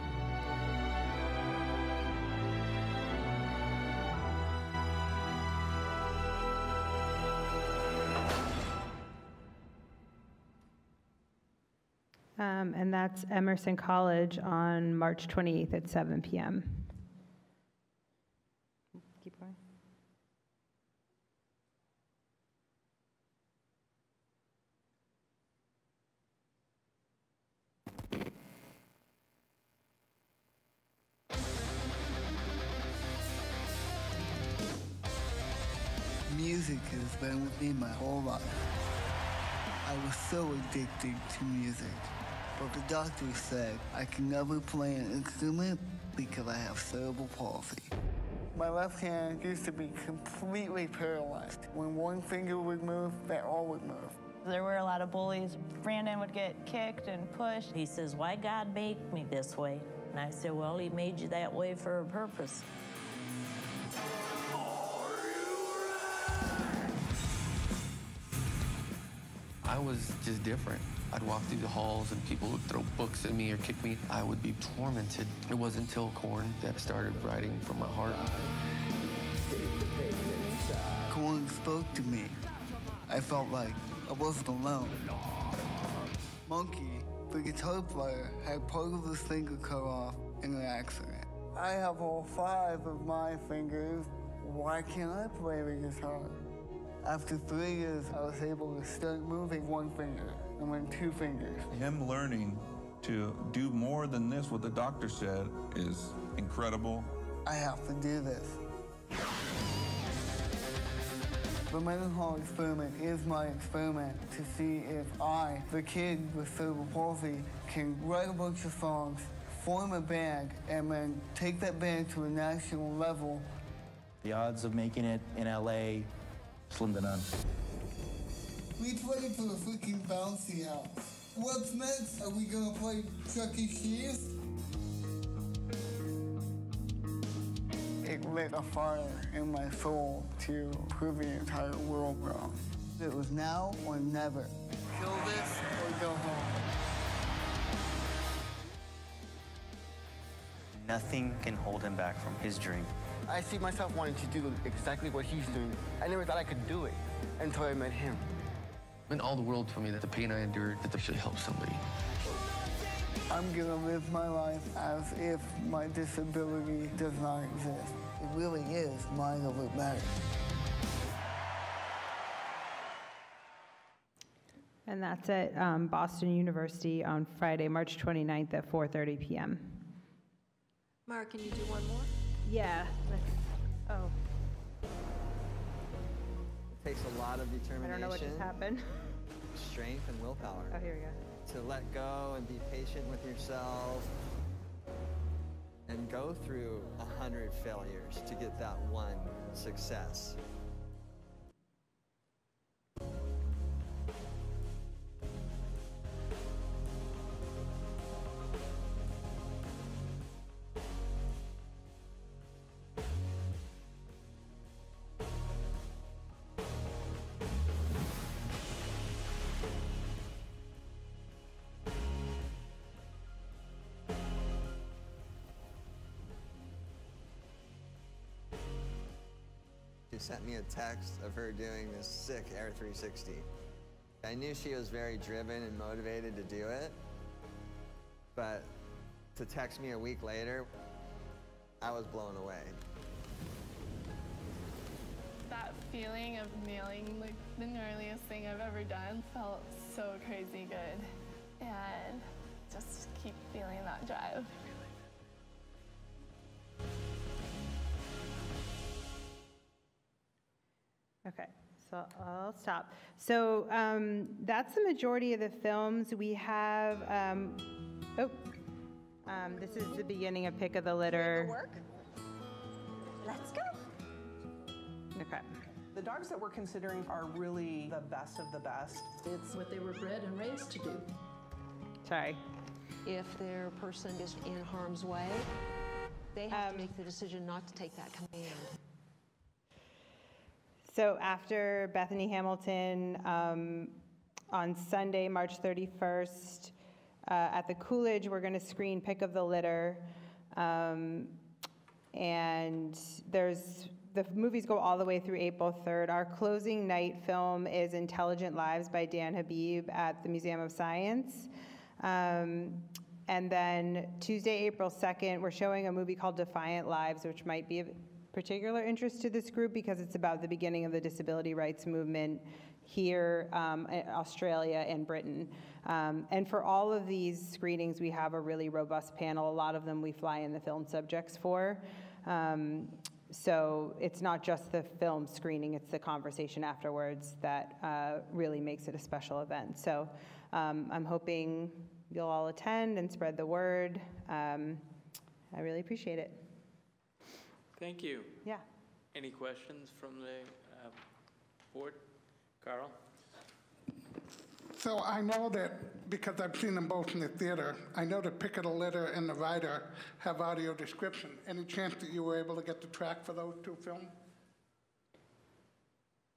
[SPEAKER 16] And that's Emerson College on March 28th at 7 p.m. Keep going.
[SPEAKER 1] Music has been with me my whole life. I was so addicted to music, but the doctor said I can never play an instrument because I have cerebral palsy. My left hand used to be completely paralyzed. When one finger would move, they all would move.
[SPEAKER 2] There were a lot of bullies. Brandon would get kicked and pushed.
[SPEAKER 28] He says, why God made me this way? And I said, well, he made you that way for a purpose.
[SPEAKER 3] I was just different. I'd walk through the halls and people would throw books at me or kick me. I would be tormented. It wasn't until Korn that I started writing from my heart.
[SPEAKER 1] Korn spoke to me. I felt like I wasn't alone. Monkey, the guitar player, had part of his finger cut off in an accident. I have all 5 of my fingers. Why can't I play the guitar? After 3 years, I was able to start moving one finger and then 2 fingers.
[SPEAKER 11] Him learning to do more than this, what the doctor said, is incredible.
[SPEAKER 1] I have to do this. The Mendenhall experiment is my experiment to see if I, the kid with cerebral palsy, can write a bunch of songs, form a band, and then take that band to a national level.
[SPEAKER 13] The odds of making it in LA, slim to none.
[SPEAKER 1] We played for the freaking bouncy house. What's next? Are we gonna play Chuck E. Cheese? It lit a fire in my soul to prove the entire world wrong. It was now or never. Kill this or go home.
[SPEAKER 14] Nothing can hold him back from his dream.
[SPEAKER 15] I see myself wanting to do exactly what he's doing. I never thought I could do it until I met him.
[SPEAKER 3] And all the world told me that the pain I endured, that I should help somebody.
[SPEAKER 1] I'm gonna live my life as if my disability does not exist. It really is mind over matter.
[SPEAKER 16] And that's at Boston University on Friday, March 29th at 4:30 p.m.
[SPEAKER 17] Mark, can you do one more?
[SPEAKER 16] Yeah. Oh.
[SPEAKER 18] It takes a lot of determination.
[SPEAKER 16] I don't know what just happened.
[SPEAKER 18] Strength and willpower.
[SPEAKER 16] Oh, here we go.
[SPEAKER 18] To let go and be patient with yourself and go through 100 failures to get that one success. She sent me a text of her doing this sick Air 360. I knew she was very driven and motivated to do it, but to text me a week later, I was blown away.
[SPEAKER 19] That feeling of nailing like the gnarliest thing I've ever done felt so crazy good, and just keep feeling that drive.
[SPEAKER 16] Okay, so I'll stop. So that's the majority of the films. We have, this is the beginning of Pick of the Litter.
[SPEAKER 20] Work? Let's go.
[SPEAKER 16] Okay.
[SPEAKER 21] The dogs that we're considering are really the best of the best.
[SPEAKER 20] It's what they were bred and raised to do.
[SPEAKER 16] Sorry.
[SPEAKER 20] If their person is in harm's way, they have to make the decision not to take that command.
[SPEAKER 16] So after Bethany Hamilton, on Sunday, March 31st, at the Coolidge, we're going to screen Pick of the Litter. And the movies go all the way through April 3rd. Our closing night film is Intelligent Lives by Dan Habib at the Museum of Science. And then Tuesday, April 2nd, we're showing a movie called Defiant Lives, which might be of particular interest to this group because it's about the beginning of the disability rights movement here, in Australia and Britain. And for all of these screenings, we have a really robust panel. A lot of them we fly in the film subjects for. So it's not just the film screening, it's the conversation afterwards that really makes it a special event. So I'm hoping you'll all attend and spread the word. I really appreciate it.
[SPEAKER 4] Thank you.
[SPEAKER 16] Yeah.
[SPEAKER 4] Any questions from the board? Carl?
[SPEAKER 5] So I know that, because I've seen them both in the theater, I know that Pick of the Litter and The Rider have audio description. Any chance that you were able to get the track for those two films?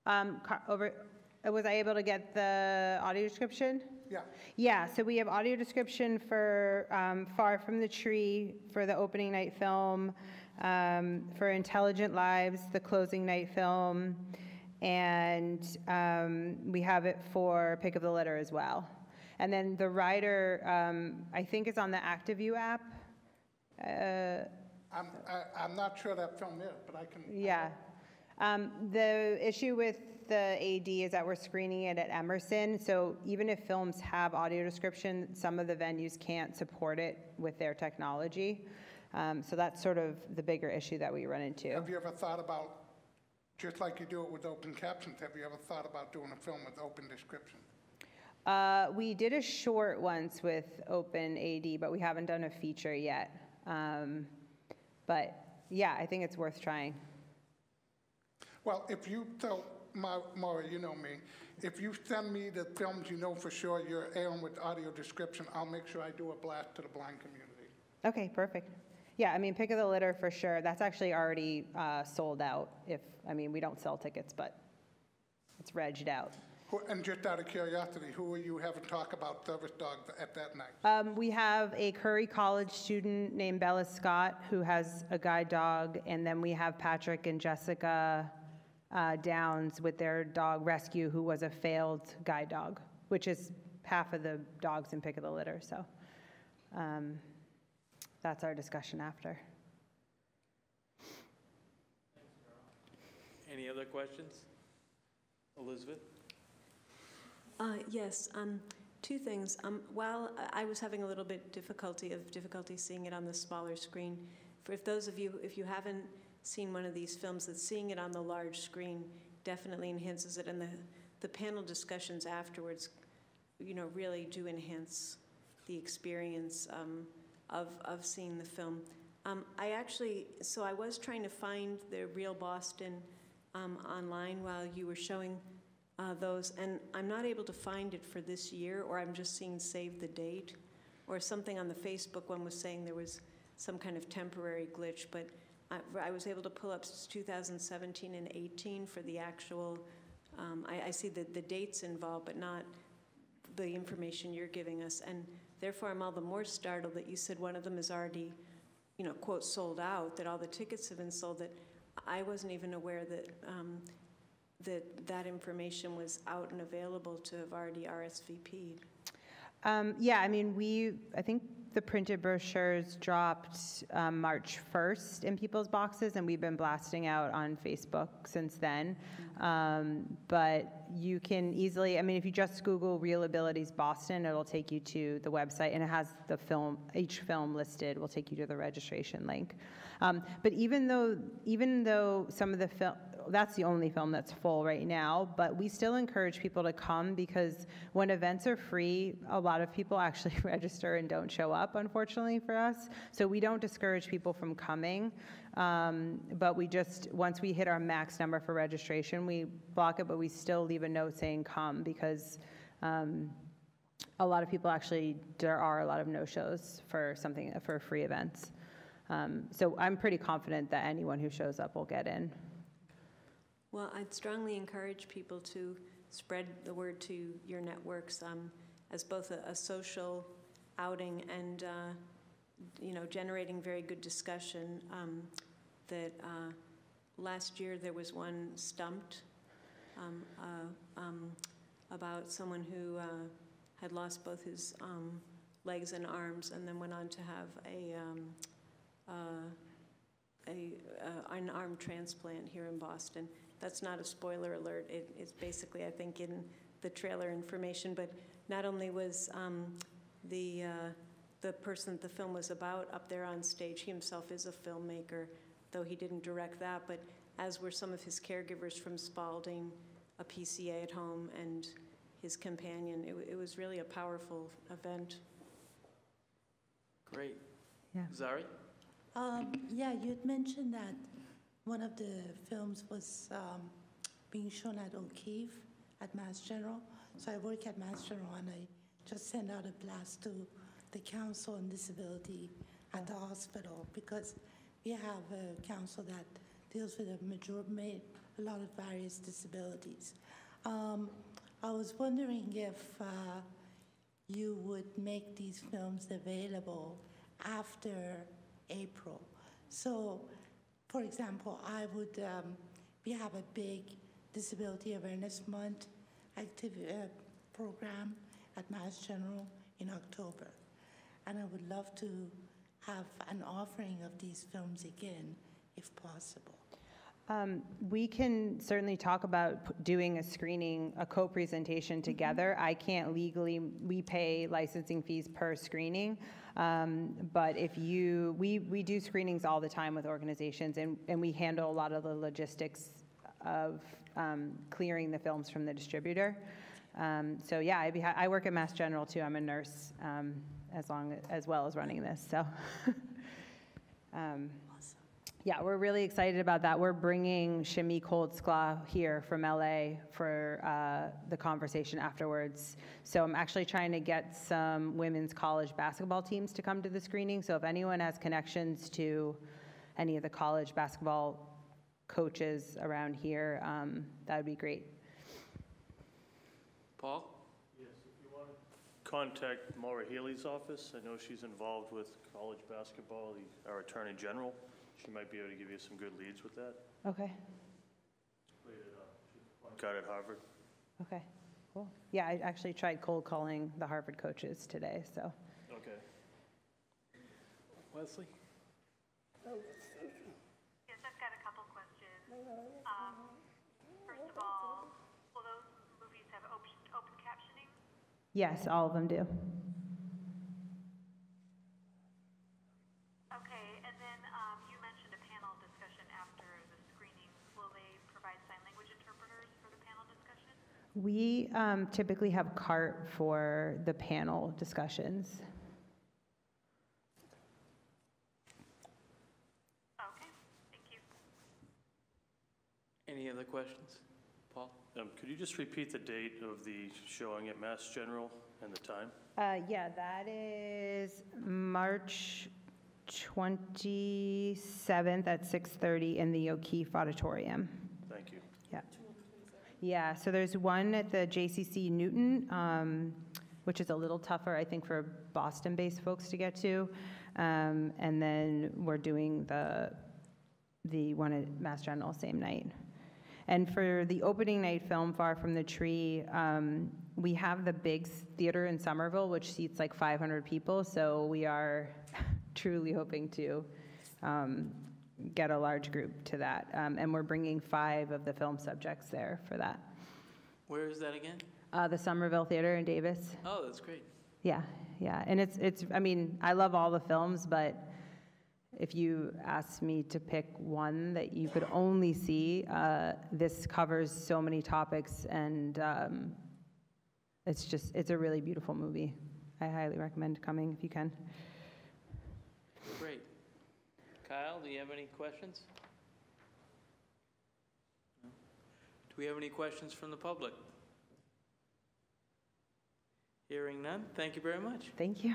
[SPEAKER 16] Was I able to get the audio description?
[SPEAKER 5] Yeah.
[SPEAKER 16] Yeah, so we have audio description for Far From the Tree, for the opening night film, for Intelligent Lives, the closing night film, and we have it for Pick of the Litter as well. And then The Rider, I think is on the ActiveView app.
[SPEAKER 5] I'm not sure that film is, but I can.
[SPEAKER 16] Yeah. The issue with the AD is that we're screening it at Emerson, so even if films have audio description, some of the venues can't support it with their technology. So that's sort of the bigger issue that we run into.
[SPEAKER 5] Have you ever thought about, just like you do it with open captions, have you ever thought about doing a film with open description?
[SPEAKER 16] We did a short once with Open AD, but we haven't done a feature yet. But yeah, I think it's worth trying.
[SPEAKER 5] Well, if you, so Maura, you know me, if you send me the films you know for sure you're airing with audio description, I'll make sure I do a blast to the blind community.
[SPEAKER 16] Okay, perfect. Yeah, I mean, Pick of the Litter for sure. That's actually already sold out. We don't sell tickets, but it's regged out.
[SPEAKER 5] And just out of curiosity, who are you having talk about service dogs at that night?
[SPEAKER 16] We have a Curry College student named Bella Scott who has a guide dog, and then we have Patrick and Jessica Downs with their dog Rescue, who was a failed guide dog, which is half of the dogs in Pick of the Litter. So that's our discussion after.
[SPEAKER 4] Any other questions? Elizabeth?
[SPEAKER 6] Yes, two things. While I was having a little bit difficulty seeing it on the smaller screen, if those of you, if you haven't seen one of these films, that seeing it on the large screen definitely enhances it, and the panel discussions afterwards, really do enhance the experience of seeing the film. I was trying to find the Real Boston online while you were showing those, and I'm not able to find it for this year, or I'm just seeing save the date, or something on the Facebook one was saying there was some kind of temporary glitch, but I was able to pull up 2017 and 18 for the actual, I see the dates involved, but not the information you're giving us, and therefore I'm all the more startled that you said one of them is already, quote, sold out, that all the tickets have been sold, that I wasn't even aware that that information was out and available to have already RSVP'd.
[SPEAKER 16] Yeah, I think the printed brochures dropped March 1st in people's boxes, and we've been blasting out on Facebook since then. But you can easily, if you just Google Real Abilities Boston, it'll take you to the website, and it has the film, each film listed will take you to the registration link. But even though some of the film, that's the only film that's full right now, but we still encourage people to come, because when events are free, a lot of people actually register and don't show up, unfortunately for us. So we don't discourage people from coming, but we just, once we hit our max number for registration, we block it, but we still leave a note saying come, because a lot of people actually, there are a lot of no-shows for free events. So I'm pretty confident that anyone who shows up will get in.
[SPEAKER 6] Well, I'd strongly encourage people to spread the word to your networks as both a social outing and, generating very good discussion. That last year there was one Stumped about someone who had lost both his legs and arms, and then went on to have an arm transplant here in Boston. That's not a spoiler alert. It's basically, I think, in the trailer information. But not only was the person that the film was about up there on stage, he himself is a filmmaker, though he didn't direct that, but as were some of his caregivers from Spalding, a PCA at home, and his companion. It was really a powerful event.
[SPEAKER 4] Great.
[SPEAKER 16] Yeah.
[SPEAKER 4] Zari?
[SPEAKER 7] Yeah, you had mentioned that one of the films was being shown at O'Keefe at Mass General. So I work at Mass General, and I just sent out a blast to the Council on Disability at the hospital, because we have a council that deals with a lot of various disabilities. I was wondering if you would make these films available after April. So, for example, we have a big Disability Awareness Month program at Mass General in October. And I would love to have an offering of these films again, if possible.
[SPEAKER 16] We can certainly talk about doing a screening, a co-presentation together. I can't legally, we pay licensing fees per screening, but if we do screenings all the time with organizations, and we handle a lot of the logistics of clearing the films from the distributor. So yeah, I work at Mass General too. I'm a nurse as well as running this. So. Yeah, we're really excited about that. We're bringing Shamik Holtzclaw here from LA for the conversation afterwards. So I'm actually trying to get some women's college basketball teams to come to the screening. So if anyone has connections to any of the college basketball coaches around here, that would be great.
[SPEAKER 4] Paul?
[SPEAKER 8] Yes, if you want to contact Maura Healy's office, I know she's involved with college basketball, our Attorney General. She might be able to give you some good leads with that.
[SPEAKER 16] Okay.
[SPEAKER 8] Got it at Harvard.
[SPEAKER 16] Okay, cool. Yeah, I actually tried cold calling the Harvard coaches today, so.
[SPEAKER 8] Okay.
[SPEAKER 4] Wesley?
[SPEAKER 9] Yes, I've got a couple questions. First of all, will those movies have open captioning?
[SPEAKER 16] Yes, all of them do.
[SPEAKER 9] Okay, and then you mentioned a panel discussion after the screening. Will they provide sign language interpreters for the panel discussion?
[SPEAKER 16] We typically have CART for the panel discussions.
[SPEAKER 9] Okay, thank you.
[SPEAKER 4] Any other questions? Paul?
[SPEAKER 8] Could you just repeat the date of the showing at Mass General and the time?
[SPEAKER 16] Yeah, that is March 27th at 6:30 in the O'Keefe Auditorium.
[SPEAKER 8] Thank you.
[SPEAKER 16] Yeah. Yeah, so there's one at the JCC Newton, which is a little tougher, I think, for Boston-based folks to get to. And then we're doing the one at Mass General same night. And for the opening night film, Far From the Tree, we have the big theater in Somerville, which seats like 500 people. So we are truly hoping to get a large group to that. And we're bringing 5 of the film subjects there for that.
[SPEAKER 4] Where is that again?
[SPEAKER 16] The Somerville Theater in Davis.
[SPEAKER 4] Oh, that's great.
[SPEAKER 16] Yeah, yeah. And it's I mean, I love all the films, but if you asked me to pick one that you could only see, this covers so many topics, and it's a really beautiful movie. I highly recommend coming if you can.
[SPEAKER 4] Great. Kyle, do you have any questions? No? Do we have any questions from the public? Hearing none, thank you very much.
[SPEAKER 16] Thank you.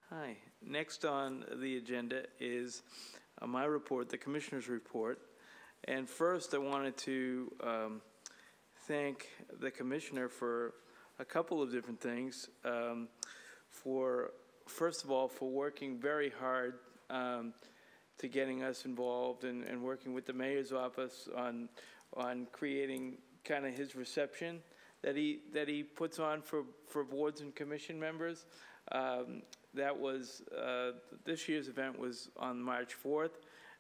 [SPEAKER 4] Hi. Next on the agenda is my report, the Commissioner's report. And first, I wanted to thank the Commissioner for a couple of different things. First of all, for working very hard to getting us involved and working with the Mayor's office on creating kind of his reception that he puts on for boards and commission members. That was, this year's event was on March 4th,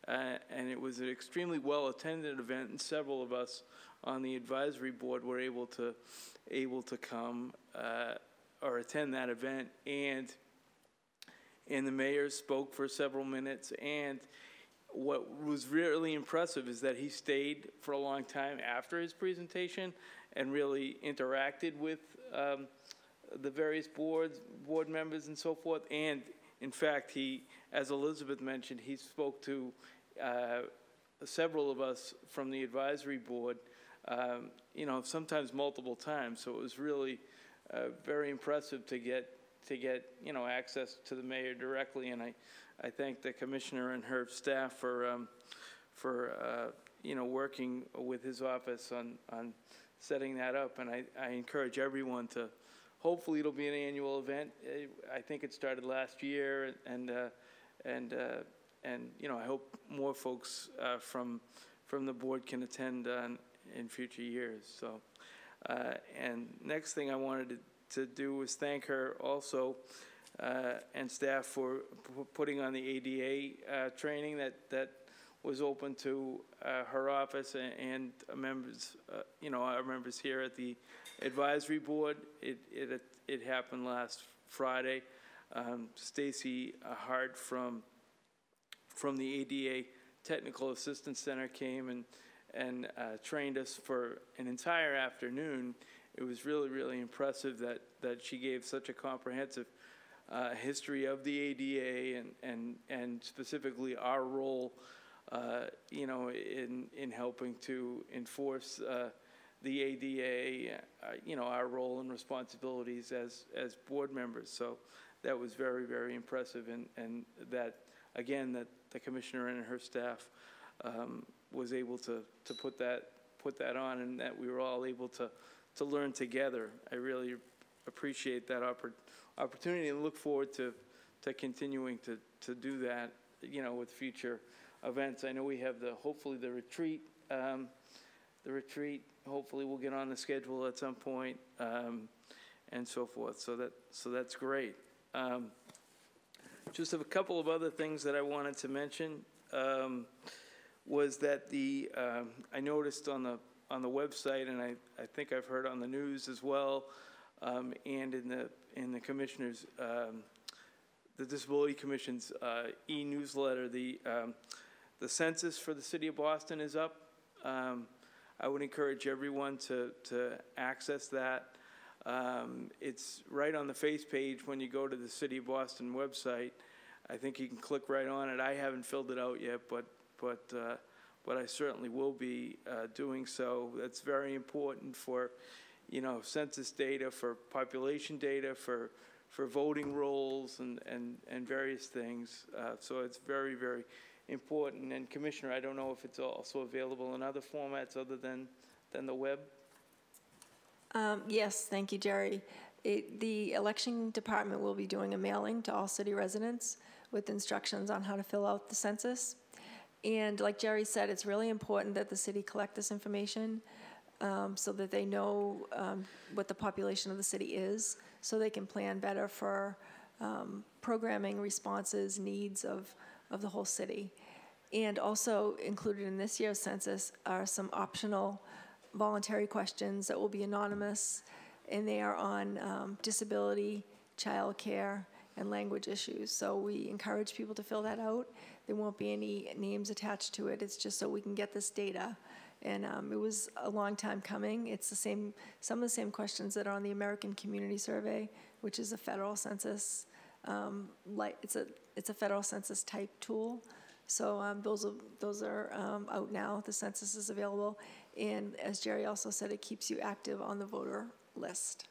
[SPEAKER 4] and it was an extremely well-attended event, and several of us on the advisory board were able to come or attend that event, and the mayor spoke for several minutes. And what was really impressive is that he stayed for a long time after his presentation and really interacted with the various board members and so forth. And in fact, he, as Elizabeth mentioned, he spoke to several of us from the advisory board, you know, sometimes multiple times. So it was really very impressive to get you know, access to the mayor directly. And I thank the commissioner and her staff for you know, working with his office on setting that up. And I encourage everyone to, hopefully it'll be an annual event. I think it started last year, and you know, I hope more folks from the board can attend in future years. So, and next thing I wanted to do was thank her also and staff for putting on the ADA training that was open to her office and members, you know, our members here at the advisory board. It happened last Friday. Stacy Hart from the ADA Technical Assistance Center came and trained us for an entire afternoon. It was really, really impressive that she gave such a comprehensive history of the ADA and specifically our role, you know, in helping to enforce the ADA, you know, our role and responsibilities as board members. So that was very, very impressive, and that, again, that the commissioner and her staff was able to put that on, and that we were all able to learn together. I really appreciate that opportunity and look forward to continuing to do that, you know, with future events. I know we have hopefully the retreat. The retreat hopefully will get on the schedule at some point, and so forth. So that's great. Just a couple of other things that I wanted to mention was that I noticed on the website, and I think I've heard on the news as well, and in the commissioners, the Disability Commission's e-newsletter, the census for the city of Boston is up. I would encourage everyone to access that. It's right on the face page when you go to the City of Boston website. I think you can click right on it. I haven't filled it out yet, but I certainly will be doing so. That's very important for, you know, census data, for population data, for voting rolls and various things. So it's very, very important. And Commissioner, I don't know if it's also available in other formats other than the web.
[SPEAKER 17] Yes, thank you, Jerry. The election department will be doing a mailing to all city residents with instructions on how to fill out the census. And like Jerry said, it's really important that the city collect this information so that they know what the population of the city is, so they can plan better for programming, responses, needs of the whole city. And also included in this year's census are some optional voluntary questions that will be anonymous, and they are on disability, child care, and language issues. So we encourage people to fill that out. There won't be any names attached to it. It's just so we can get this data. And it was a long time coming. It's the same, some of the same questions that are on the American Community Survey, which is a federal census. It's a federal census type tool. So those are out now. The census is available. And as Jerry also said, it keeps you active on the voter list.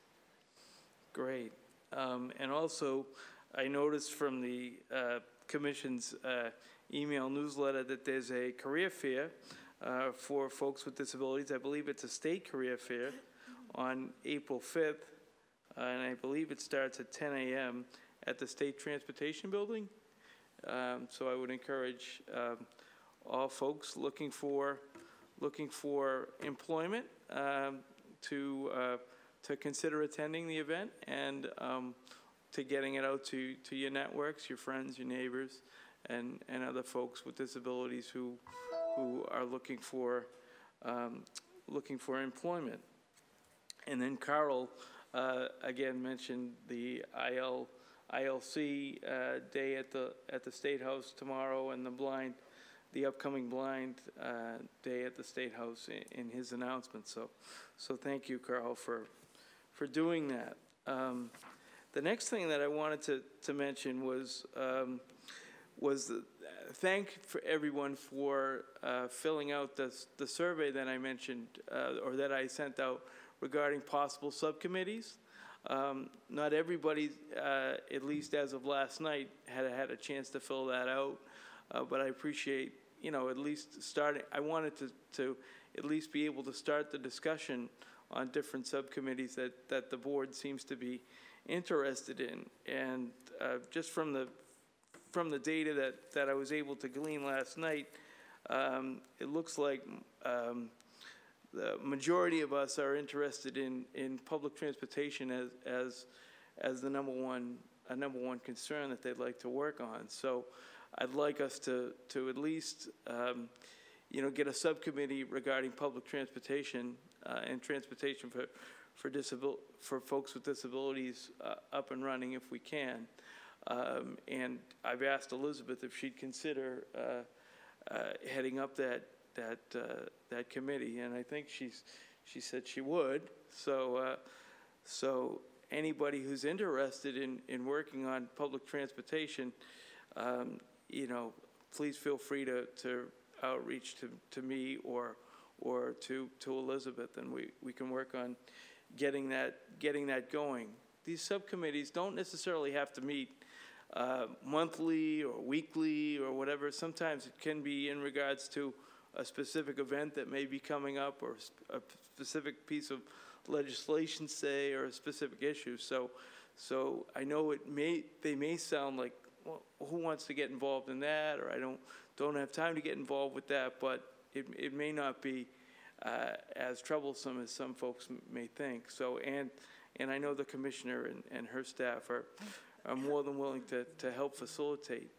[SPEAKER 4] Great. And also, I noticed from the Commission's email newsletter that there's a career fair for folks with disabilities. I believe it's a state career fair on April 5th, and I believe it starts at 10 a.m. at the State Transportation Building. So I would encourage all folks looking for employment to consider attending the event, and to getting it out to your networks, your friends, your neighbors, and other folks with disabilities who are looking for employment. And then Carl again mentioned the ILC day at the State House tomorrow, and the upcoming blind day at the State House in his announcement. So thank you, Carl, for doing that. The next thing that I wanted to mention was thank for everyone for filling out the survey that I mentioned or that I sent out regarding possible subcommittees. Not everybody, at least as of last night, had a chance to fill that out, but I appreciate, at least starting. I wanted to at least be able to start the discussion on different subcommittees that the board seems to be interested in, and just from the data that I was able to glean last night, it looks like the majority of us are interested in public transportation as the number one concern that they'd like to work on. So I'd like us to at least get a subcommittee regarding public transportation and transportation for folks with disabilities up and running if we can. And I've asked Elizabeth if she'd consider heading up that committee, and I think she said she would. So anybody who's interested in working on public transportation, please feel free to outreach to me or to Elizabeth, and we can work on getting that going. These subcommittees don't necessarily have to meet monthly or weekly or whatever. Sometimes it can be in regards to a specific event that may be coming up, or a specific piece of legislation, say, or a specific issue. So I know they may sound like, well, who wants to get involved in that, or I don't have time to get involved with that, but it may not be as troublesome as some folks may think. So and I know the commissioner and her staff are more than willing to help facilitate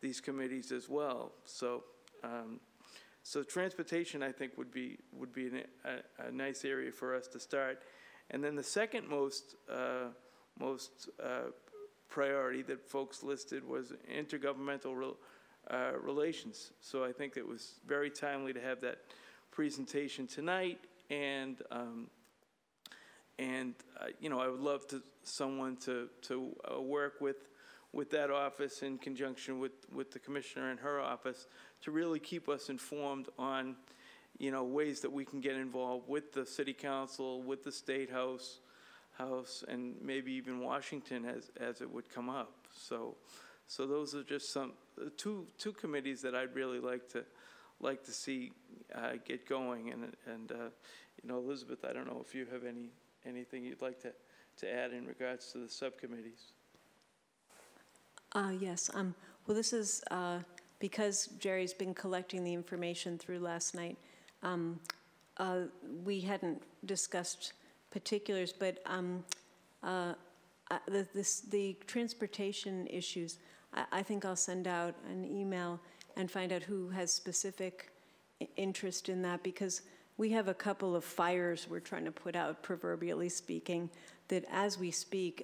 [SPEAKER 4] these committees as well. So transportation, I think, would be a nice area for us to start. And then the second most priority that folks listed was intergovernmental relations. So I think it was very timely to have that presentation tonight, and I would love someone to work with that office in conjunction with the commissioner and her office to really keep us informed on ways that we can get involved with the city council, with the State House, and maybe even Washington as it would come up. So those are just some two committees that I'd really like to see get going. And Elizabeth, I don't know if you have anything you'd like to add in regards to the subcommittees.
[SPEAKER 6] Yes. Well, this is because Jerry's been collecting the information through last night. We hadn't discussed particulars, but the transportation issues, I think I'll send out an email and find out who has specific interest in that, because we have a couple of fires we're trying to put out, proverbially speaking, that as we speak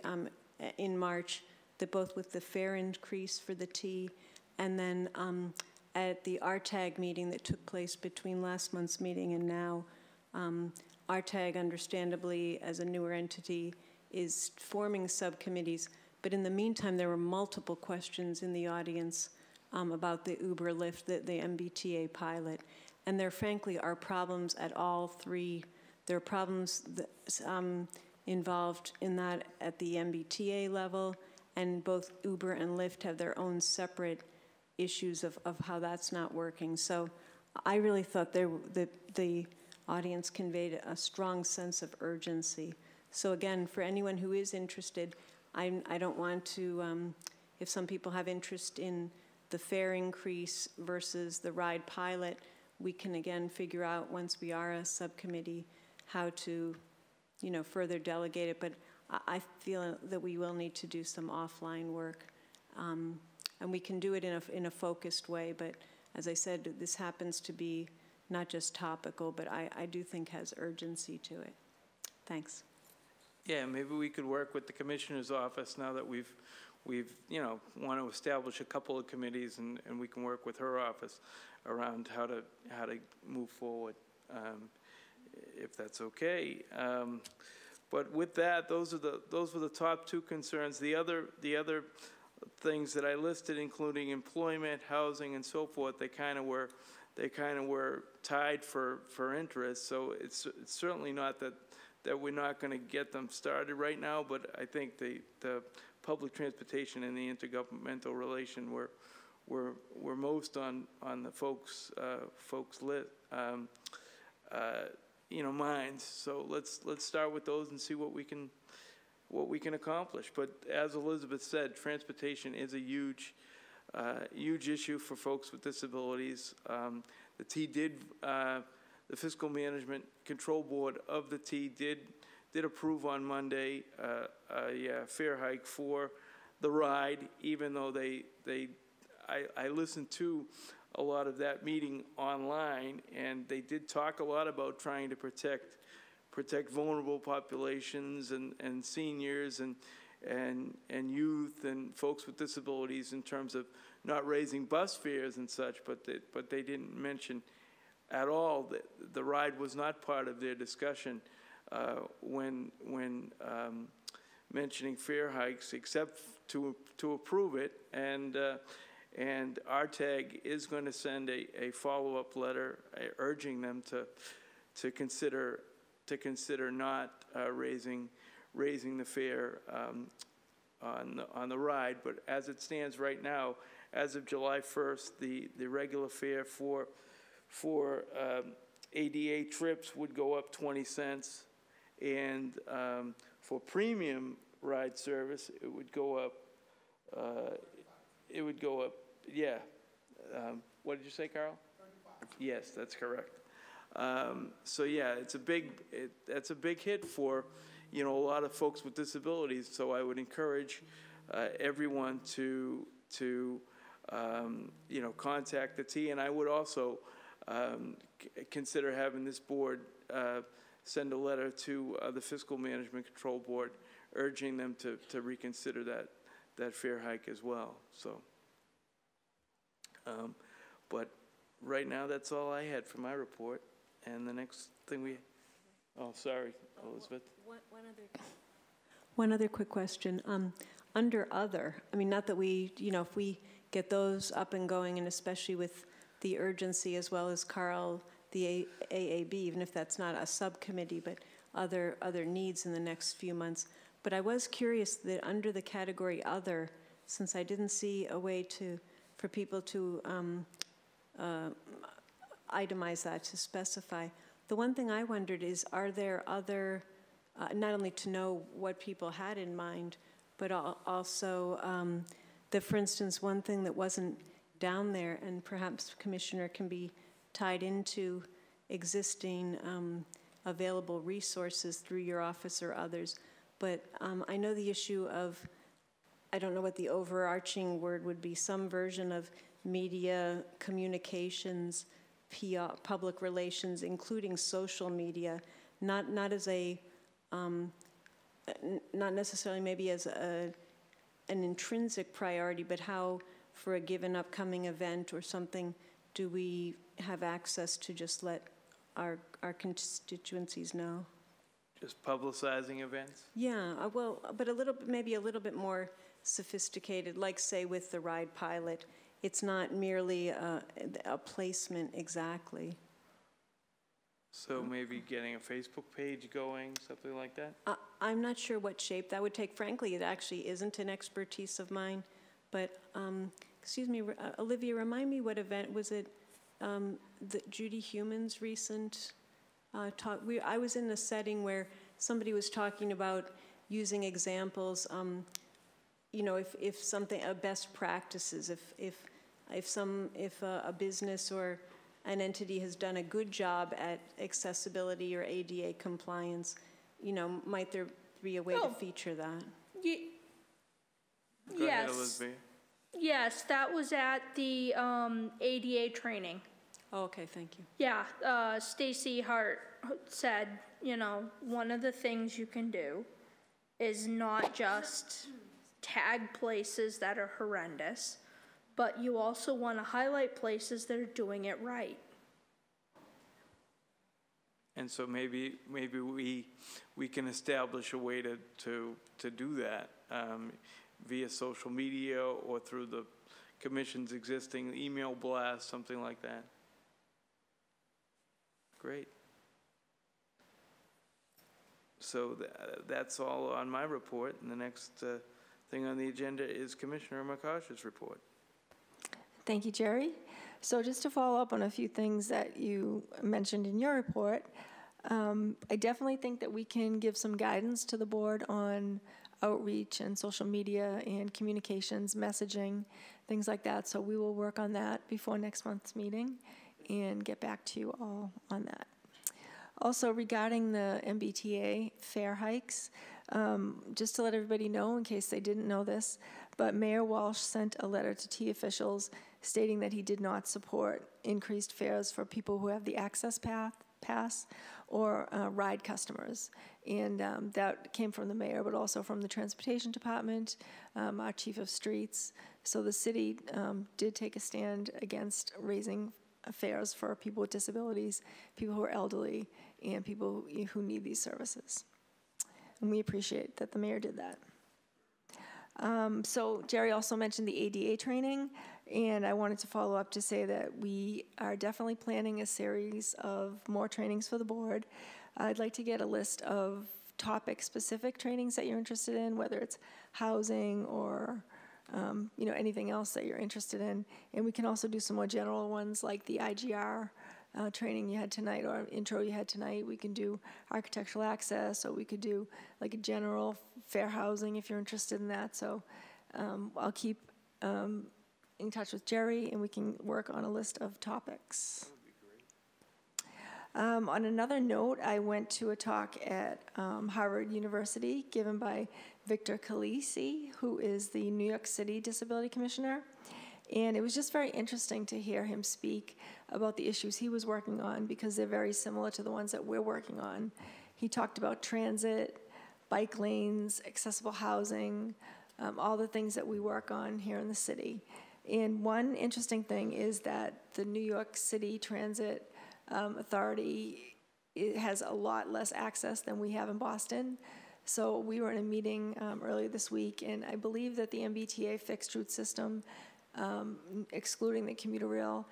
[SPEAKER 6] in March, that both with the fare increase for the T, and then at the RTAG meeting that took place between last month's meeting and now, RTAG, understandably, as a newer entity, is forming subcommittees. But in the meantime, there were multiple questions in the audience about the Uber Lyft, the MBTA pilot. And there, frankly, are problems at all three. There are problems that, involved in that at the MBTA level, and both Uber and Lyft have their own separate issues of how that's not working. So I really thought the audience conveyed a strong sense of urgency. So again, for anyone who is interested, I don't want to, if some people have interest in the fare increase versus the ride pilot, we can again figure out, once we are a subcommittee, how to further delegate it. But I feel that we will need to do some offline work. And we can do it in a focused way, but as I said, this happens to be not just topical, but I do think has urgency to it. Thanks.
[SPEAKER 4] Yeah, maybe we could work with the Commissioner's office now that we've want to establish a couple of committees, and we can work with her office around how to move forward, if that's okay. But with that, those were the top two concerns. The other things that I listed, including employment, housing, and so forth, they kind of were tied for interest. So it's certainly not that we're not going to get them started right now, but I think the public transportation and the intergovernmental relation were most on the folks list minds. So let's start with those and see what we can accomplish. But as Elizabeth said, transportation is a huge issue for folks with disabilities. The T did. The Fiscal Management Control Board of the T did approve on Monday a fare hike for the ride, even though I listened to a lot of that meeting online, and they did talk a lot about trying to protect vulnerable populations and seniors and youth and folks with disabilities in terms of not raising bus fares and such, but they didn't mention at all that the ride was not part of their discussion when mentioning fare hikes, except to approve it. And RTAG is going to send a follow-up letter urging them to consider not raising the fare on the ride. But as it stands right now, as of July 1st, the regular fare for ADA trips would go up 20 cents, and for premium ride service, it would go up. Yeah. What did you say, Carl? 35. Yes, that's correct. So yeah, that's a big hit for a lot of folks with disabilities. So I would encourage everyone to contact the T, and I would also consider having this board send a letter to the Fiscal Management Control Board urging them to reconsider that fare hike as well. So, but right now that's all I had for my report. And the next thing sorry, Elizabeth.
[SPEAKER 6] One other quick question. Under other, I mean, not that we, if we get those up and going, and especially with the urgency as well as Carl, the AAB, even if that's not a subcommittee, but other needs in the next few months. But I was curious that under the category other, since I didn't see a way for people to itemize that, to specify, the one thing I wondered is, are there other, not only to know what people had in mind, but also that, for instance, one thing that wasn't down there, and perhaps Commissioner can be tied into existing available resources through your office or others, but I know the issue of, I don't know what the overarching word would be, some version of media communications, PR, public relations, including social media, not as a, not necessarily maybe as an intrinsic priority, but how for a given upcoming event or something do we have access to just let our constituencies know?
[SPEAKER 4] Just publicizing events?
[SPEAKER 6] Yeah, well, but maybe a little bit more sophisticated, like say with the Ride Pilot. It's not merely a placement exactly.
[SPEAKER 4] So maybe getting a Facebook page going, something like that?
[SPEAKER 6] I'm not sure what shape that would take. Frankly, it actually isn't an expertise of mine. But, excuse me, Olivia, remind me what event was it? Judy Heuman's recent talk. I was in a setting where somebody was talking about using examples. If something, best practices, if a business or an entity has done a good job at accessibility or ADA compliance, might there be a way to feature that.
[SPEAKER 4] Go ahead,
[SPEAKER 10] Yes.
[SPEAKER 4] Elizabeth.
[SPEAKER 10] Yes, that was at the ADA training.
[SPEAKER 6] Oh, okay, thank you.
[SPEAKER 10] Yeah, Stacy Hart said, you know, one of the things you can do is not just tag places that are horrendous, but you also want to highlight places that are doing it right.
[SPEAKER 4] And so maybe we can establish a way to do that via social media or through the commission's existing email blast, something like that. Great. So that's all on my report, and the next thing on the agenda is Commissioner McCosh's report.
[SPEAKER 17] Thank you, Jerry. So just to follow up on a few things that you mentioned in your report, I definitely think that we can give some guidance to the board on outreach and social media and communications, messaging, things like that. So we will work on that before next month's meeting and get back to you all on that. Also, regarding the MBTA fare hikes, just to let everybody know in case they didn't know this, but Mayor Walsh sent a letter to T officials stating that he did not support increased fares for people who have the access pass or ride customers. And that came from the mayor, but also from the transportation department, our chief of streets. So the city did take a stand against raising fares for people with disabilities, people who are elderly, and people who need these services. And we appreciate that the mayor did that. So Jerry also mentioned the ADA training, and I wanted to follow up to say that we are definitely planning a series of more trainings for the board. I'd like to get a list of topic-specific trainings that you're interested in, whether it's housing or anything else that you're interested in. And we can also do some more general ones like the IGR training you had tonight or intro you had tonight. We can do architectural access, or we could do like a general fair housing if you're interested in that. So I'll keep in touch with Jerry, and we can work on a list of topics. On another note, I went to a talk at Harvard University given by Victor Calisi, who is the New York City Disability Commissioner. And it was just very interesting to hear him speak about the issues he was working on, because they're very similar to the ones that we're working on. He talked about transit, bike lanes, accessible housing, all the things that we work on here in the city. And one interesting thing is that the New York City Transit Authority, it has a lot less access than we have in Boston. So we were in a meeting earlier this week, and I believe that the MBTA fixed route system, excluding the commuter rail,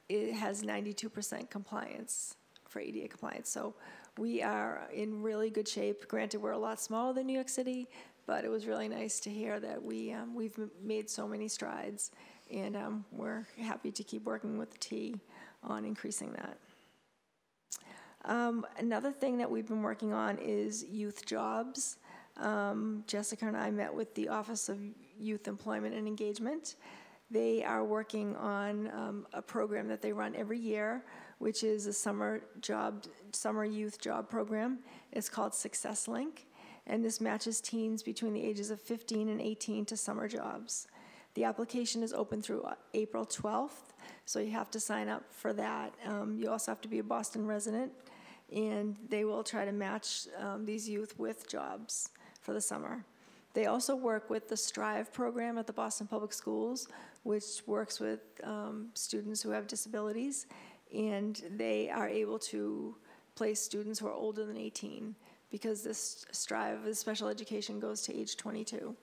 [SPEAKER 17] it has 92% compliance for ADA compliance. So we are in really good shape. Granted, we're a lot smaller than New York City, but it was really nice to hear that we've made so many strides, and we're happy to keep working with the T on increasing that. Another thing that we've been working on is youth jobs. Jessica and I met with the Office of Youth Employment and Engagement. They are working on a program that they run every year, which is a summer youth job program. It's called Success Link, and this matches teens between the ages of 15 and 18 to summer jobs. The application is open through April 12th, so you have to sign up for that. You also have to be a Boston resident, and they will try to match these youth with jobs for the summer. They also work with the STRIVE program at the Boston Public Schools, which works with students who have disabilities, and they are able to place students who are older than 18, because this STRIVE, this special education, goes to age 22.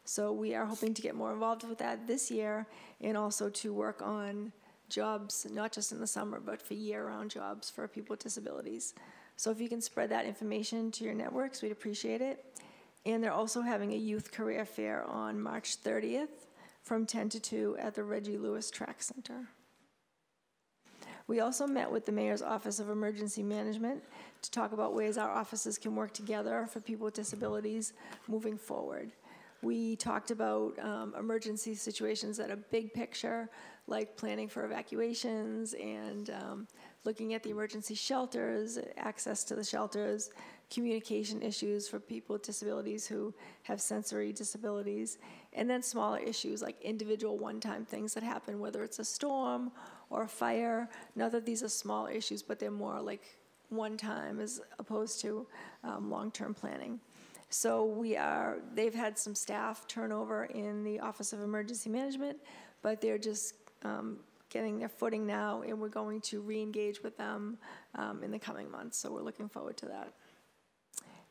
[SPEAKER 17] So we are hoping to get more involved with that this year, and also to work on jobs, not just in the summer, but for year-round jobs for people with disabilities. So if you can spread that information to your networks, we'd appreciate it. And they're also having a youth career fair on March 30th from 10 to 2 at the Reggie Lewis Track Center. We also met with the Mayor's Office of Emergency Management to talk about ways our offices can work together for people with disabilities moving forward. We talked about emergency situations at a big picture, like planning for evacuations and looking at the emergency shelters, access to the shelters, communication issues for people with disabilities who have sensory disabilities, and then smaller issues like individual one-time things that happen, whether it's a storm or a fire. Not that these are small issues, but they're more like one time as opposed to long-term planning. So they've had some staff turnover in the Office of Emergency Management, but they're just getting their footing now, and we're going to re-engage with them in the coming months, so we're looking forward to that.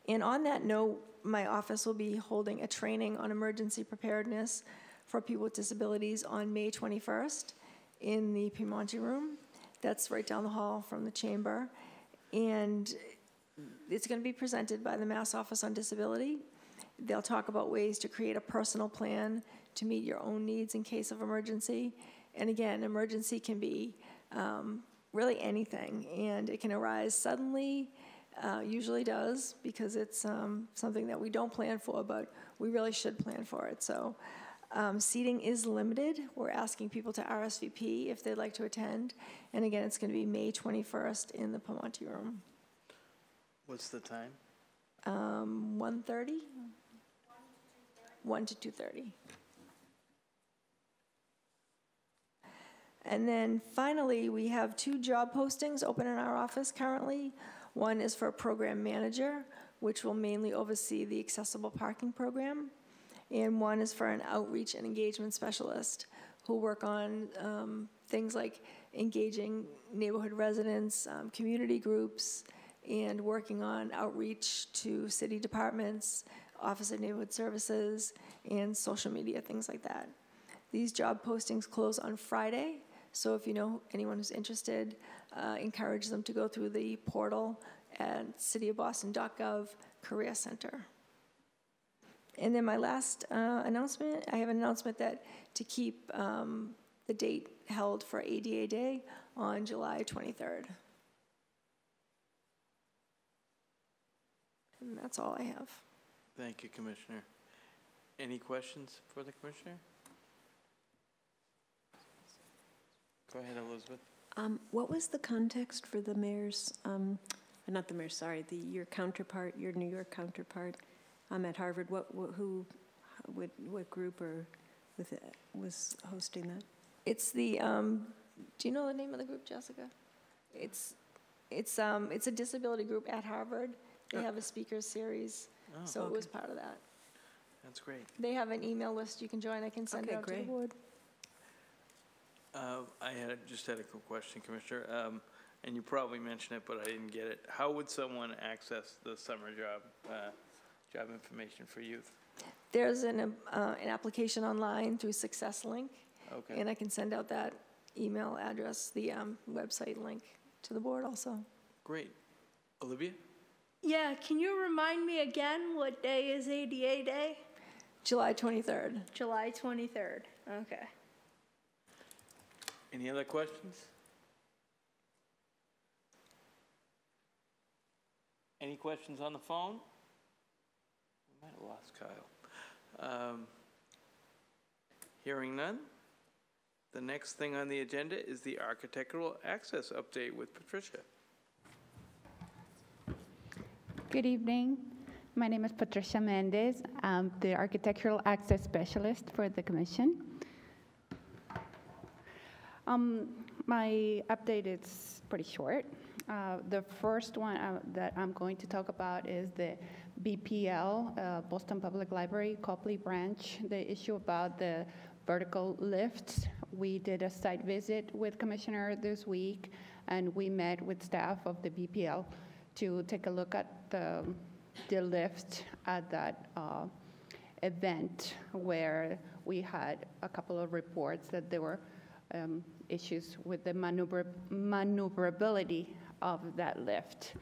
[SPEAKER 17] And on that note, my office will be holding a training on emergency preparedness for people with disabilities on May 21st in the Piemonte Room. That's right down the hall from the chamber. And it's going to be presented by the Mass Office on Disability. They'll talk about ways to create a personal plan to meet your own needs in case of emergency. And again, emergency can be really anything, and it can arise suddenly, usually does, because it's something that we don't plan for, but we really should plan for it. So seating is limited. We're asking people to RSVP if they'd like to attend. And again, it's going to be May 21st in the Piemonte Room.
[SPEAKER 4] What's the time?
[SPEAKER 17] 1:30? 1 to 2:30. And then finally, we have 2 job postings open in our office currently. One is for a program manager, which will mainly oversee the accessible parking program. And one is for an outreach and engagement specialist who work on things like engaging neighborhood residents, community groups, and working on outreach to city departments, Office of Neighborhood Services, and social media, things like that. These job postings close on Friday, so if you know anyone who's interested, encourage them to go through the portal at cityofboston.gov Career Center. And then my last announcement, I have an announcement that to keep the date held for ADA Day on July 23rd. And that's all I have.
[SPEAKER 4] Thank you, Commissioner. Any questions for the Commissioner? Go ahead, Elizabeth.
[SPEAKER 6] What was the context for the mayor's, not the mayor, sorry, your counterpart, your New York counterpart at Harvard? What group or was hosting that?
[SPEAKER 17] It's the, do you know the name of the group, Jessica? It's a disability group at Harvard. They have a speakers series, so
[SPEAKER 4] okay.
[SPEAKER 17] It was part of that.
[SPEAKER 4] That's great.
[SPEAKER 17] They have an email list you can join. I can send it out to the board.
[SPEAKER 4] I just had a quick question, Commissioner, and you probably mentioned it, but I didn't get it. How would someone access the summer job information for youth?
[SPEAKER 17] There's an application online through SuccessLink,
[SPEAKER 4] Okay.
[SPEAKER 17] and I can send out that email address, the website link to the board also.
[SPEAKER 4] Great. Olivia?
[SPEAKER 10] Yeah, can you remind me again what day is ADA Day?
[SPEAKER 17] July 23rd.
[SPEAKER 10] July 23rd, okay.
[SPEAKER 4] Any other questions? Any questions on the phone? We might have lost Kyle. Hearing none. The next thing on the agenda is the architectural access update with Patricia.
[SPEAKER 2] Good evening. My name is Patricia Mendez. I'm the Architectural Access Specialist for the Commission. My update is pretty short. The first one that I'm going to talk about is the BPL, Boston Public Library, Copley Branch, the issue about the vertical lifts. We did a site visit with Commissioner this week, and we met with staff of the BPL to take a look at the lift at that event where we had a couple of reports that there were issues with the maneuverability of that lift.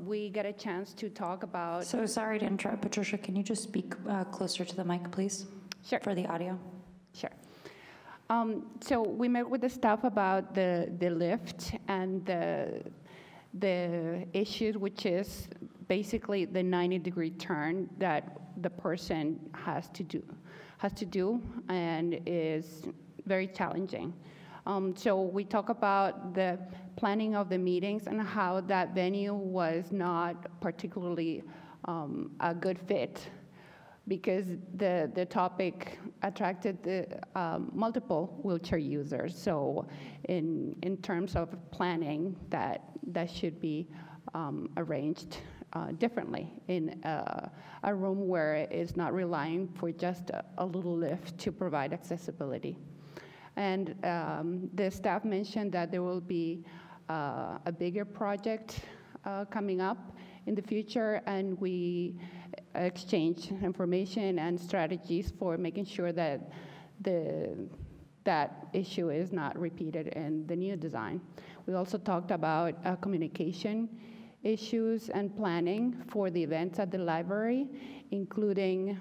[SPEAKER 2] We got a chance to talk about...
[SPEAKER 12] So sorry to interrupt, Patricia. Can you just speak closer to the mic, please?
[SPEAKER 2] Sure.
[SPEAKER 12] For the audio.
[SPEAKER 2] Sure. So we met with the staff about the lift and the issue, which is basically the 90-degree turn that the person has to do and is very challenging. So we talk about the planning of the meetings and how that venue was not particularly a good fit because the topic attracted the multiple wheelchair users. So in terms of planning, that should be arranged differently in a room where it's not relying for just a little lift to provide accessibility. And the staff mentioned that there will be a bigger project coming up in the future, and we exchange information and strategies for making sure that that issue is not repeated in the new design. We also talked about communication issues and planning for the events at the library, including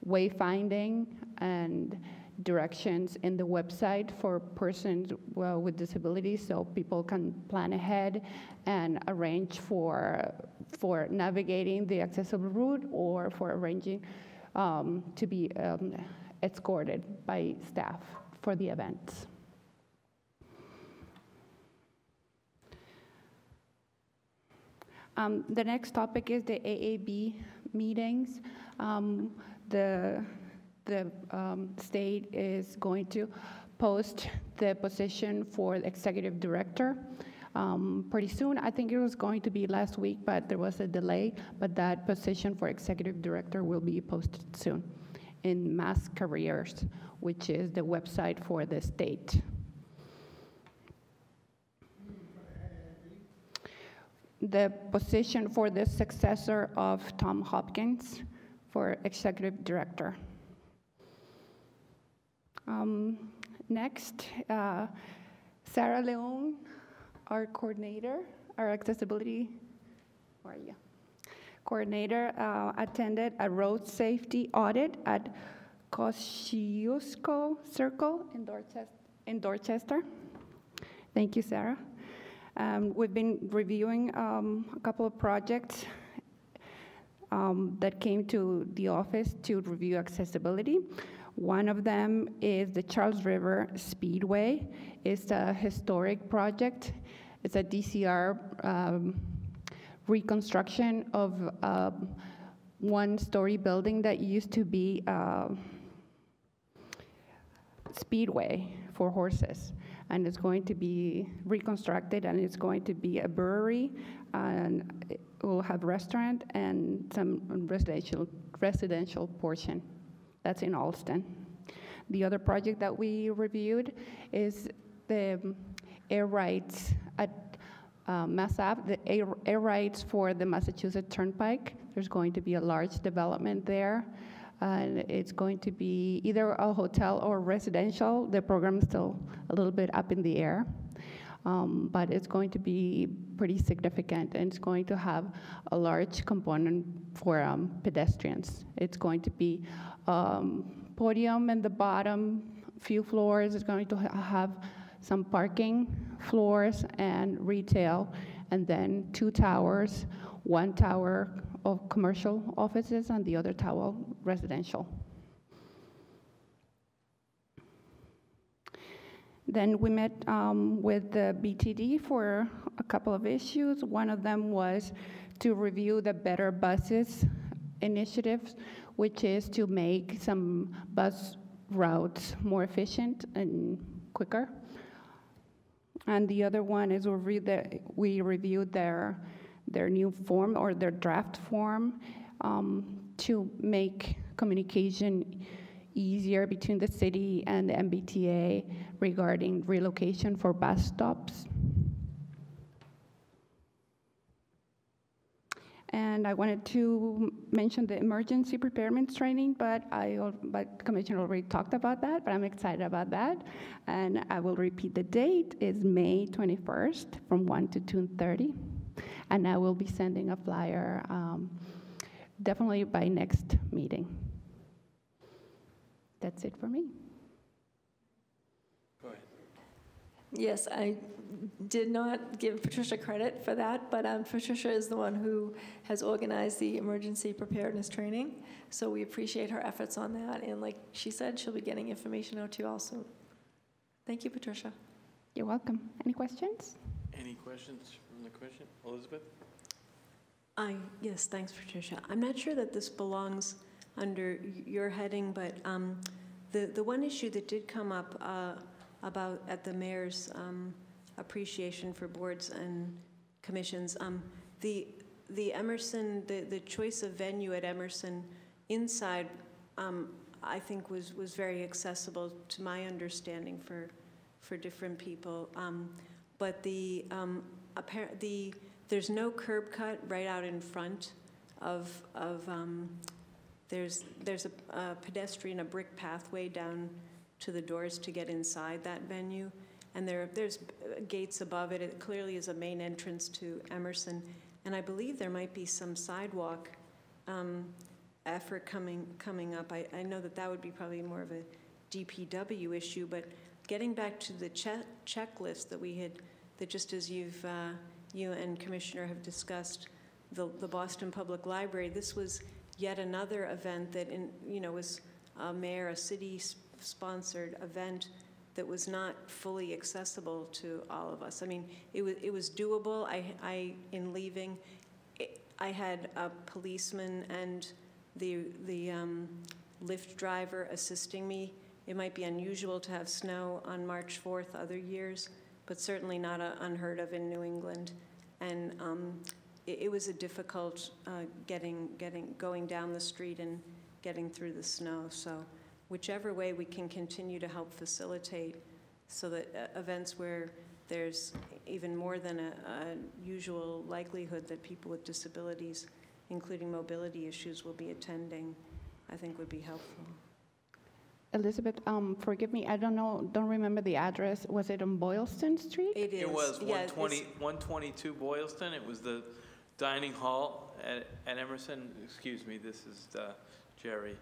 [SPEAKER 2] wayfinding and directions in the website for persons with disabilities, so people can plan ahead and arrange for navigating the accessible route or for arranging to be escorted by staff for the events. The next topic is the AAB meetings. The state is going to post the position for the executive director pretty soon. I think it was going to be last week, but there was a delay. But that position for executive director will be posted soon in Mass Careers, which is the website for the state. The position for the successor of Tom Hopkins for executive director. Next, Sarah Leon, our coordinator, our accessibility, where are you? Coordinator, attended a road safety audit at Kosciuszko Circle in Dorchester. Thank you, Sarah. We've been reviewing a couple of projects that came to the office to review accessibility. One of them is the Charles River Speedway. It's a historic project. It's a DCR reconstruction of a one-story building that used to be a speedway for horses. And it's going to be reconstructed, and it's going to be a brewery, and it will have a restaurant and some residential portion. That's in Alston. The other project that we reviewed is the air rights at MassApp, the air rights for the Massachusetts Turnpike. There's going to be a large development there, and it's going to be either a hotel or residential. The program is still a little bit up in the air, but it's going to be pretty significant, and it's going to have a large component for pedestrians. It's going to be podium in the bottom few floors. It's going to have some parking floors and retail, and then 2 towers, 1 tower of commercial offices and the other tower residential. Then we met with the BTD for a couple of issues. One of them was to review the Better Buses initiatives, which is to make some bus routes more efficient and quicker. And the other one is we reviewed their new form or their draft form to make communication easier between the city and the MBTA regarding relocation for bus stops. And I wanted to mention the emergency preparedness training, but the Commissioner already talked about that, but I'm excited about that. And I will repeat the date. It's May 21st from 1 to 2:30. And I will be sending a flyer definitely by next meeting. That's it for me.
[SPEAKER 8] Go ahead.
[SPEAKER 17] Yes, I did not give Patricia credit for that, but Patricia is the one who has organized the emergency preparedness training, so we appreciate her efforts on that. And like she said, she'll be getting information out to you all soon. Thank you, Patricia.
[SPEAKER 2] You're welcome. Any questions?
[SPEAKER 4] Any questions from the commission? Elizabeth?
[SPEAKER 6] Yes, thanks, Patricia. I'm not sure that this belongs under your heading, but the one issue that did come up about at the mayor's appreciation for boards and commissions, the Emerson, the choice of venue at Emerson inside, I think was very accessible to my understanding for different people. But there's no curb cut right out in front of there's a pedestrian, a brick pathway down to the doors to get inside that venue. And there's gates above it. It clearly is a main entrance to Emerson. And I believe there might be some sidewalk effort coming up. I know that would be probably more of a DPW issue, but getting back to the checklist that we had, that just as you and Commissioner have discussed, the Boston Public Library, this was yet another event that was a city-sponsored event that was not fully accessible to all of us. I mean, it was doable. In leaving, I had a policeman and the Lyft driver assisting me. It might be unusual to have snow on March 4th other years, but certainly not unheard of in New England. And it was a difficult going down the street and getting through the snow. So whichever way we can continue to help facilitate so that events where there's even more than a usual likelihood that people with disabilities, including mobility issues, will be attending, I think would be helpful.
[SPEAKER 2] Elizabeth, forgive me, I don't remember the address. Was it on Boylston Street?
[SPEAKER 6] It is.
[SPEAKER 4] It was
[SPEAKER 6] Yeah,
[SPEAKER 4] 122 Boylston. It was the dining hall at Emerson. Excuse me, this is Jerry.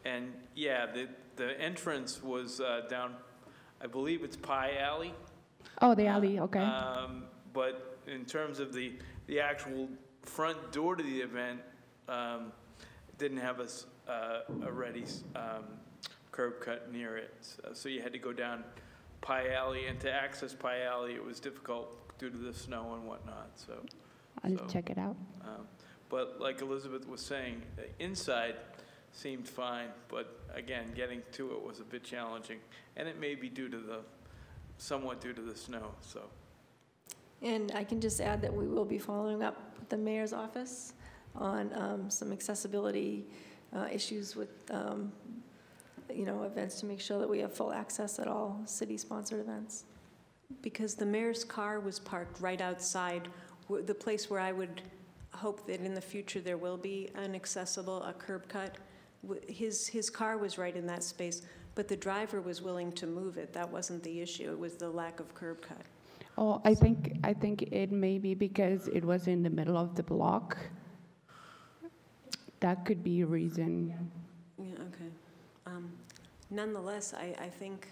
[SPEAKER 4] And yeah, the entrance was down, I believe it's Pie Alley.
[SPEAKER 2] Oh, the alley, okay.
[SPEAKER 4] But in terms of the actual front door to the event, didn't have a ready curb cut near it. So you had to go down Pie Alley, and to access Pie Alley, it was difficult due to the snow and whatnot.
[SPEAKER 2] I'll check it out.
[SPEAKER 4] But like Elizabeth was saying, inside seemed fine, but again, getting to it was a bit challenging, and it may be somewhat due to the snow. So.
[SPEAKER 17] And I can just add that we will be following up with the mayor's office on some accessibility issues with events to make sure that we have full access at all city-sponsored events.
[SPEAKER 6] Because the mayor's car was parked right outside the place where I would hope that in the future there will be a curb cut. His car was right in that space, but the driver was willing to move it. That wasn't the issue. It was the lack of curb cut.
[SPEAKER 2] Oh, I think it may be because it was in the middle of the block. That could be a reason.
[SPEAKER 6] Yeah, okay. Nonetheless, I think,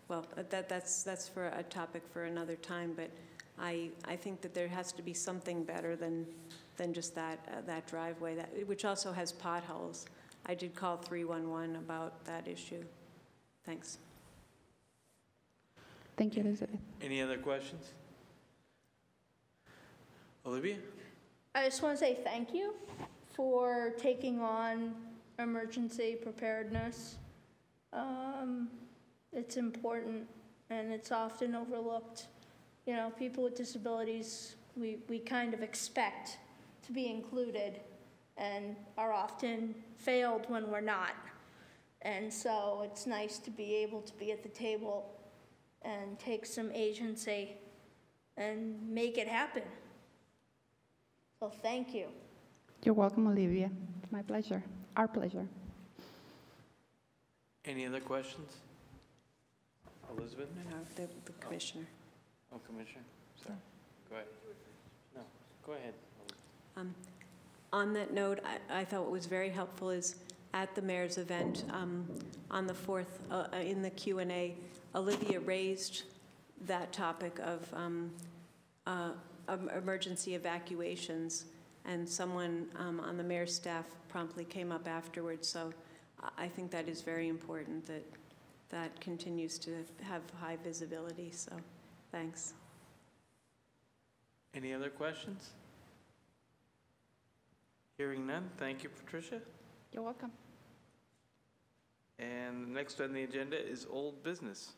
[SPEAKER 6] well, that's for a topic for another time, but I think that there has to be something better than just that driveway, which also has potholes. I did call 311 about that issue. Thanks.
[SPEAKER 2] Thank you, Elizabeth.
[SPEAKER 4] Any other questions? Olivia?
[SPEAKER 10] I just want to say thank you for taking on emergency preparedness. It's important and it's often overlooked. People with disabilities, we kind of expect to be included and are often failed when we're not. And so it's nice to be able to be at the table and take some agency and make it happen. So thank you.
[SPEAKER 2] You're welcome, Olivia. It's my pleasure. Our pleasure.
[SPEAKER 4] Any other questions? Elizabeth?
[SPEAKER 6] No, the commissioner.
[SPEAKER 4] Oh, Commissioner. Sorry. Go ahead. No, go ahead.
[SPEAKER 6] On that note, I thought what was very helpful is at the mayor's event on the 4th, in the Q&A, Olivia raised that topic of emergency evacuations, and someone on the mayor's staff promptly came up afterwards. So I think that is very important that continues to have high visibility, so thanks.
[SPEAKER 4] Any other questions? Hearing none, thank you, Patricia.
[SPEAKER 2] You're welcome.
[SPEAKER 4] And next on the agenda is old business.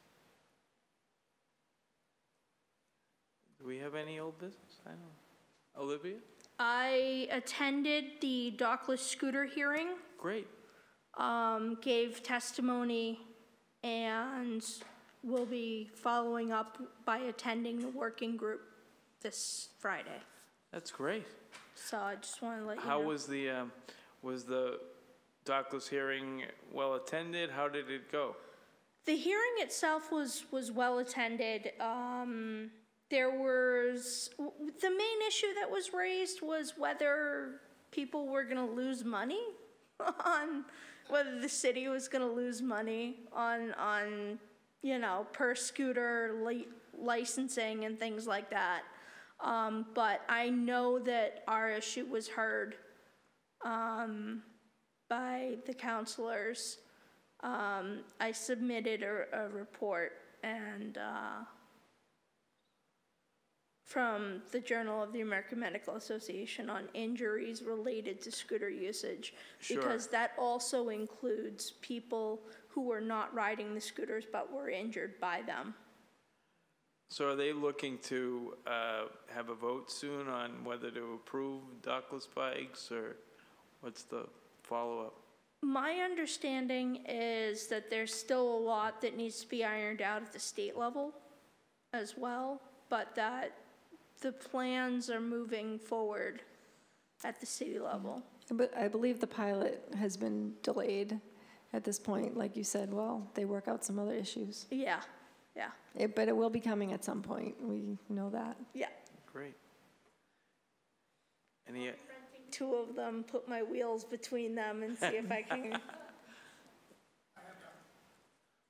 [SPEAKER 4] Do we have any old business? I don't know. Olivia?
[SPEAKER 10] I attended the dockless scooter hearing.
[SPEAKER 4] Great.
[SPEAKER 10] Gave testimony and will be following up by attending the working group this Friday.
[SPEAKER 4] That's great.
[SPEAKER 10] So I just want to let you know.
[SPEAKER 4] How was the dockless hearing well attended? How did it go?
[SPEAKER 10] The hearing itself was well attended. There was, the main issue that was raised was whether people were going to lose money on, whether the city was going to lose money on, you know, per scooter licensing and things like that. But I know that our issue was heard by the counselors. I submitted a report and from the Journal of the American Medical Association on injuries related to scooter usage, because that also includes people who were not riding the scooters but were injured by them.
[SPEAKER 4] So are they looking to have a vote soon on whether to approve dockless bikes, or what's the follow-up?
[SPEAKER 10] My understanding is that there's still a lot that needs to be ironed out at the state level as well, but that the plans are moving forward at the city level.
[SPEAKER 17] But I believe the pilot has been delayed at this point, like you said, well, they work out some other issues.
[SPEAKER 10] Yeah, yeah.
[SPEAKER 17] But it will be coming at some point, we know that.
[SPEAKER 10] Yeah.
[SPEAKER 4] Great. Any?
[SPEAKER 10] Two of them, put my wheels between them and see if I can.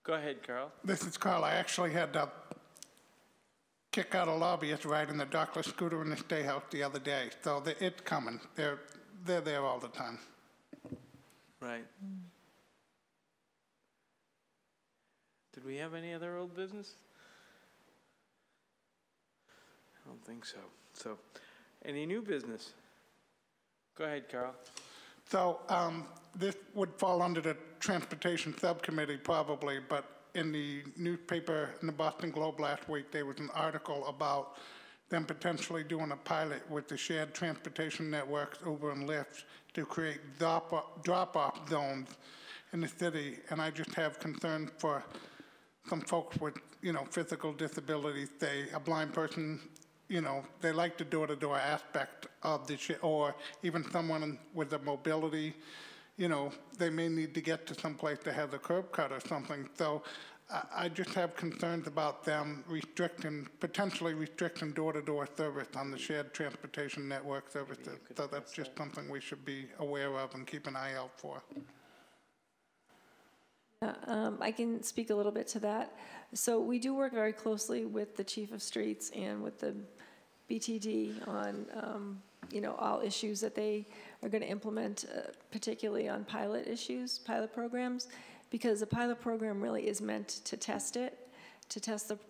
[SPEAKER 4] Go ahead, Carl.
[SPEAKER 5] This is Carl. I actually had to kick out a lobbyist riding the dockless scooter in the State House the other day. So it's coming. They're there all the time.
[SPEAKER 4] Right. Did we have any other old business? I don't think so. So, any new business? Go ahead, Carl.
[SPEAKER 5] So this would fall under the Transportation Subcommittee probably, but in the newspaper in the Boston Globe last week, there was an article about them potentially doing a pilot with the shared transportation networks, Uber and Lyft, to create drop-off zones in the city. And I just have concern for some folks with, physical disabilities, say a blind person, they like the door-to-door aspect of the shit, or even someone with a mobility, they may need to get to someplace that has a curb cut or something. So I just have concerns about them potentially restricting door-to-door service on the shared transportation network services. So that's just something we should be aware of and keep an eye out for.
[SPEAKER 17] I can speak a little bit to that. So we do work very closely with the Chief of Streets and with the BTD on, all issues that they are going to implement, particularly on pilot programs, because the pilot program really is meant to test the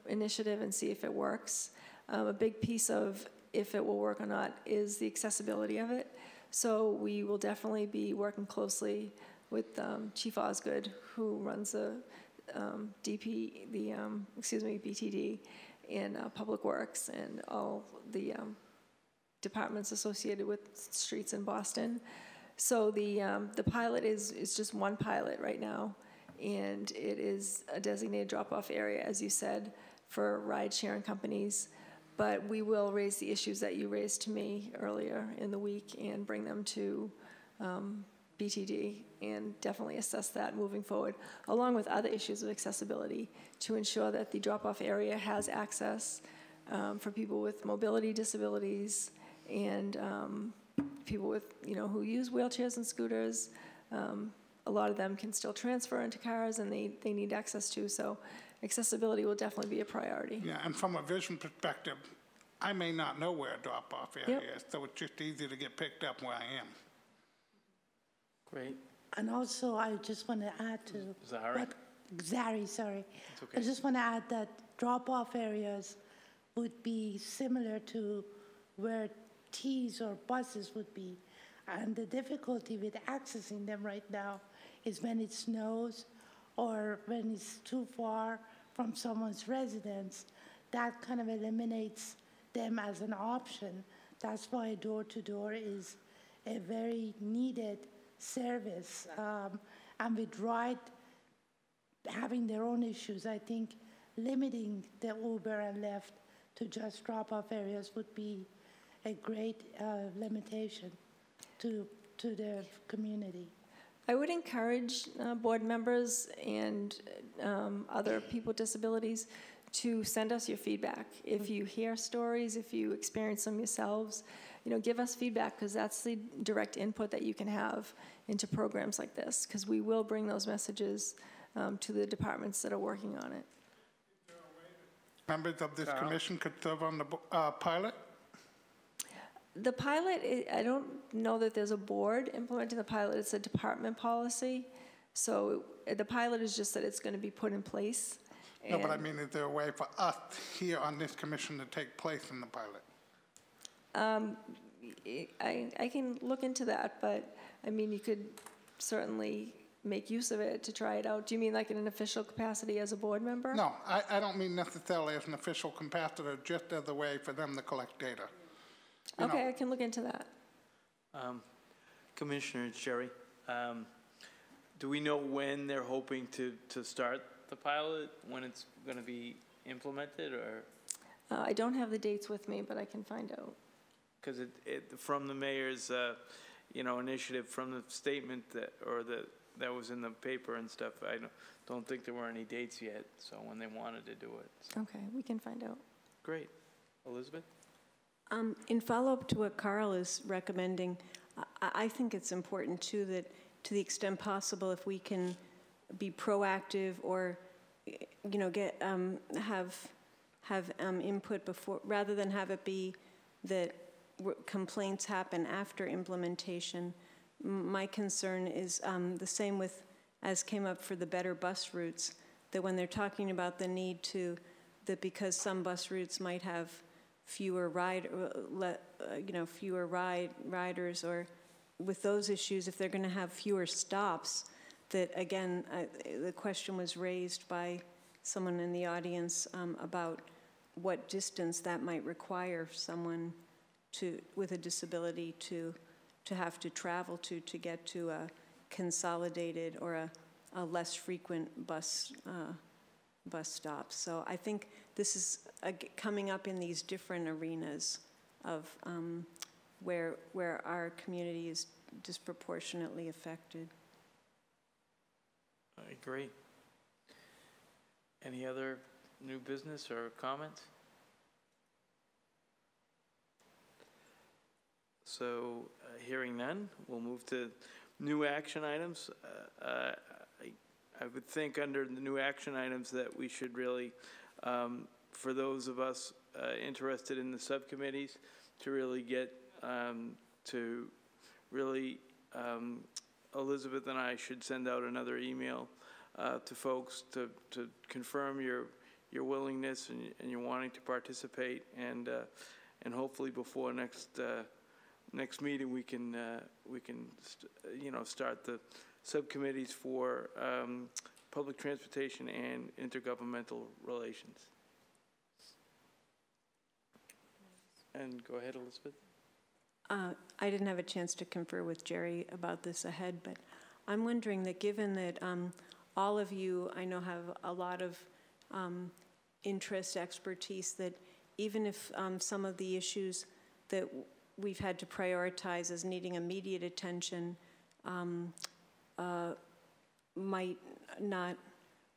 [SPEAKER 17] initiative and see if it works. A big piece of if it will work or not is the accessibility of it. So we will definitely be working closely with Chief Osgood, who runs the BTD and Public Works and all the departments associated with streets in Boston. So the pilot is just one pilot right now, and it is a designated drop-off area, as you said, for ride-sharing companies. But we will raise the issues that you raised to me earlier in the week and bring them to BTD and definitely assess that moving forward, along with other issues of accessibility, to ensure that the drop-off area has access for people with mobility disabilities and people with, who use wheelchairs and scooters. A lot of them can still transfer into cars, and they need access to. So accessibility will definitely be a priority.
[SPEAKER 5] Yeah, and from a vision perspective, I may not know where a drop-off area is, so it's just easy to get picked up where I am.
[SPEAKER 4] Great.
[SPEAKER 7] And also, I just want to add to Zari, sorry.
[SPEAKER 4] It's okay.
[SPEAKER 7] I just want to add that drop-off areas would be similar to where T's or buses would be. And the difficulty with accessing them right now is when it snows or when it's too far from someone's residence. That kind of eliminates them as an option. That's why door-to-door is a very needed service. And with RIDE having their own issues, I think limiting the Uber and Lyft to just drop-off areas would be a great limitation to the community.
[SPEAKER 17] I would encourage board members and other people with disabilities to send us your feedback. If you hear stories, if you experience them yourselves, give us feedback, because that's the direct input that you can have into programs like this, because we will bring those messages to the departments that are working on it.
[SPEAKER 5] Members of this commission could serve on the pilot?
[SPEAKER 17] The pilot, I don't know that there's a board implementing the pilot. It's a department policy. So the pilot is just that it's going to be put in place.
[SPEAKER 5] No, but I mean, is there a way for us here on this commission to take place in the pilot?
[SPEAKER 17] I can look into that, but I mean, you could certainly make use of it to try it out. Do you mean like in an official capacity as a board member?
[SPEAKER 5] No, I don't mean necessarily as an official capacity, just as a way for them to collect data.
[SPEAKER 17] Okay, I can look into that.
[SPEAKER 4] Commissioner Jerry, do we know when they're hoping to start the pilot, when it's going to be implemented, or?
[SPEAKER 17] I don't have the dates with me, but I can find out.
[SPEAKER 4] Because from the mayor's, initiative, from the statement that was in the paper and stuff, I don't think there were any dates yet. So when they wanted to do it. So.
[SPEAKER 17] Okay, we can find out.
[SPEAKER 4] Great, Elizabeth.
[SPEAKER 6] In follow-up to what Carl is recommending, I think it's important too that, to the extent possible, if we can be proactive or, get have input before, rather than have it be that complaints happen after implementation. My concern is the same with, as came up for the better bus routes, that when they're talking about the need to, that because some bus routes might have fewer riders, or with those issues, if they're going to have fewer stops, that again, the question was raised by someone in the audience about what distance that might require someone with a disability to have to travel to get to a consolidated or a less frequent bus stops. So I think this is coming up in these different arenas of where our community is disproportionately affected.
[SPEAKER 4] I agree. Any other new business or comments? So hearing none, we'll move to new action items. I would think under the new action items that we should really, for those of us interested in the subcommittees, to really get to really, Elizabeth and I should send out another email to folks to confirm your willingness and your wanting to participate, and hopefully before next meeting we can start the subcommittees for public transportation and intergovernmental relations. And go ahead, Elizabeth.
[SPEAKER 6] I didn't have a chance to confer with Jerry about this ahead, but I'm wondering that given that all of you, I know, have a lot of interest, expertise, that even if some of the issues that we've had to prioritize as needing immediate attention might not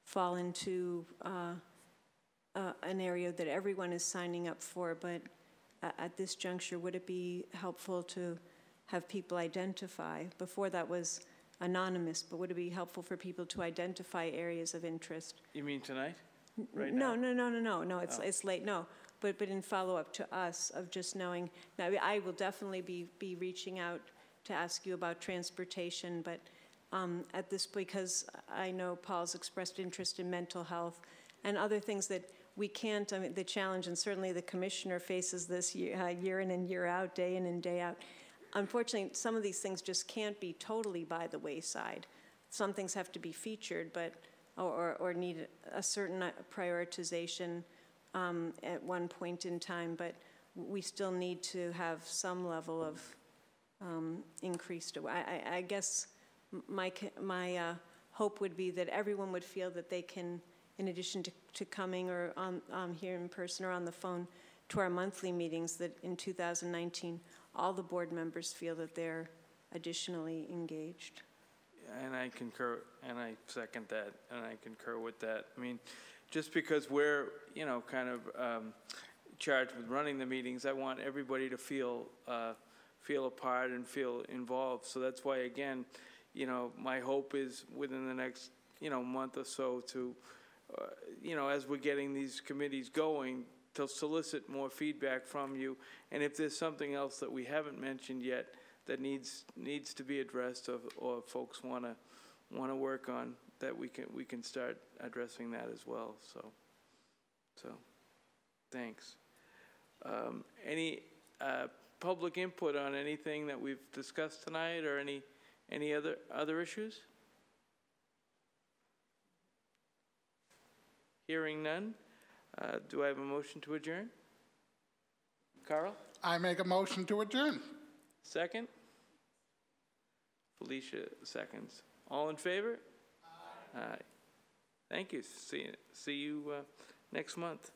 [SPEAKER 6] fall into an area that everyone is signing up for, but at this juncture, would it be helpful to have people identify? Before that was anonymous, but would it be helpful for people to identify areas of interest?
[SPEAKER 4] You mean tonight? Right
[SPEAKER 6] No,
[SPEAKER 4] now?
[SPEAKER 6] no, it's late, no. But in follow-up to us of just knowing, now I will definitely be reaching out to ask you about transportation, but at this, because I know Paul's expressed interest in mental health and other things that we can't, I mean, the challenge, and certainly the commissioner faces this year in and year out, day in and day out. Unfortunately, some of these things just can't be totally by the wayside. Some things have to be featured, but or need a certain prioritization at one point in time, but we still need to have some level of increased. I guess my hope would be that everyone would feel that they can, in addition to coming or here in person or on the phone to our monthly meetings, that in 2019 all the board members feel that they're additionally engaged.
[SPEAKER 4] And I concur, and I second that, and I concur with that. I mean, just because we're, you know, kind of charged with running the meetings, I want everybody to feel a part and feel involved. So that's why, again, you know, my hope is within the next, you know, month or so to, you know, as we're getting these committees going, to solicit more feedback from you. And if there's something else that we haven't mentioned yet that needs to be addressed, or folks want to work on, that we can start addressing that as well. So thanks. Any public input on anything that we've discussed tonight, or any other issues? Hearing none, do I have a motion to adjourn? Carl?
[SPEAKER 5] I make a motion to adjourn.
[SPEAKER 4] Second? Felicia seconds. All in favor? Aye. Aye. Thank you. See you next month.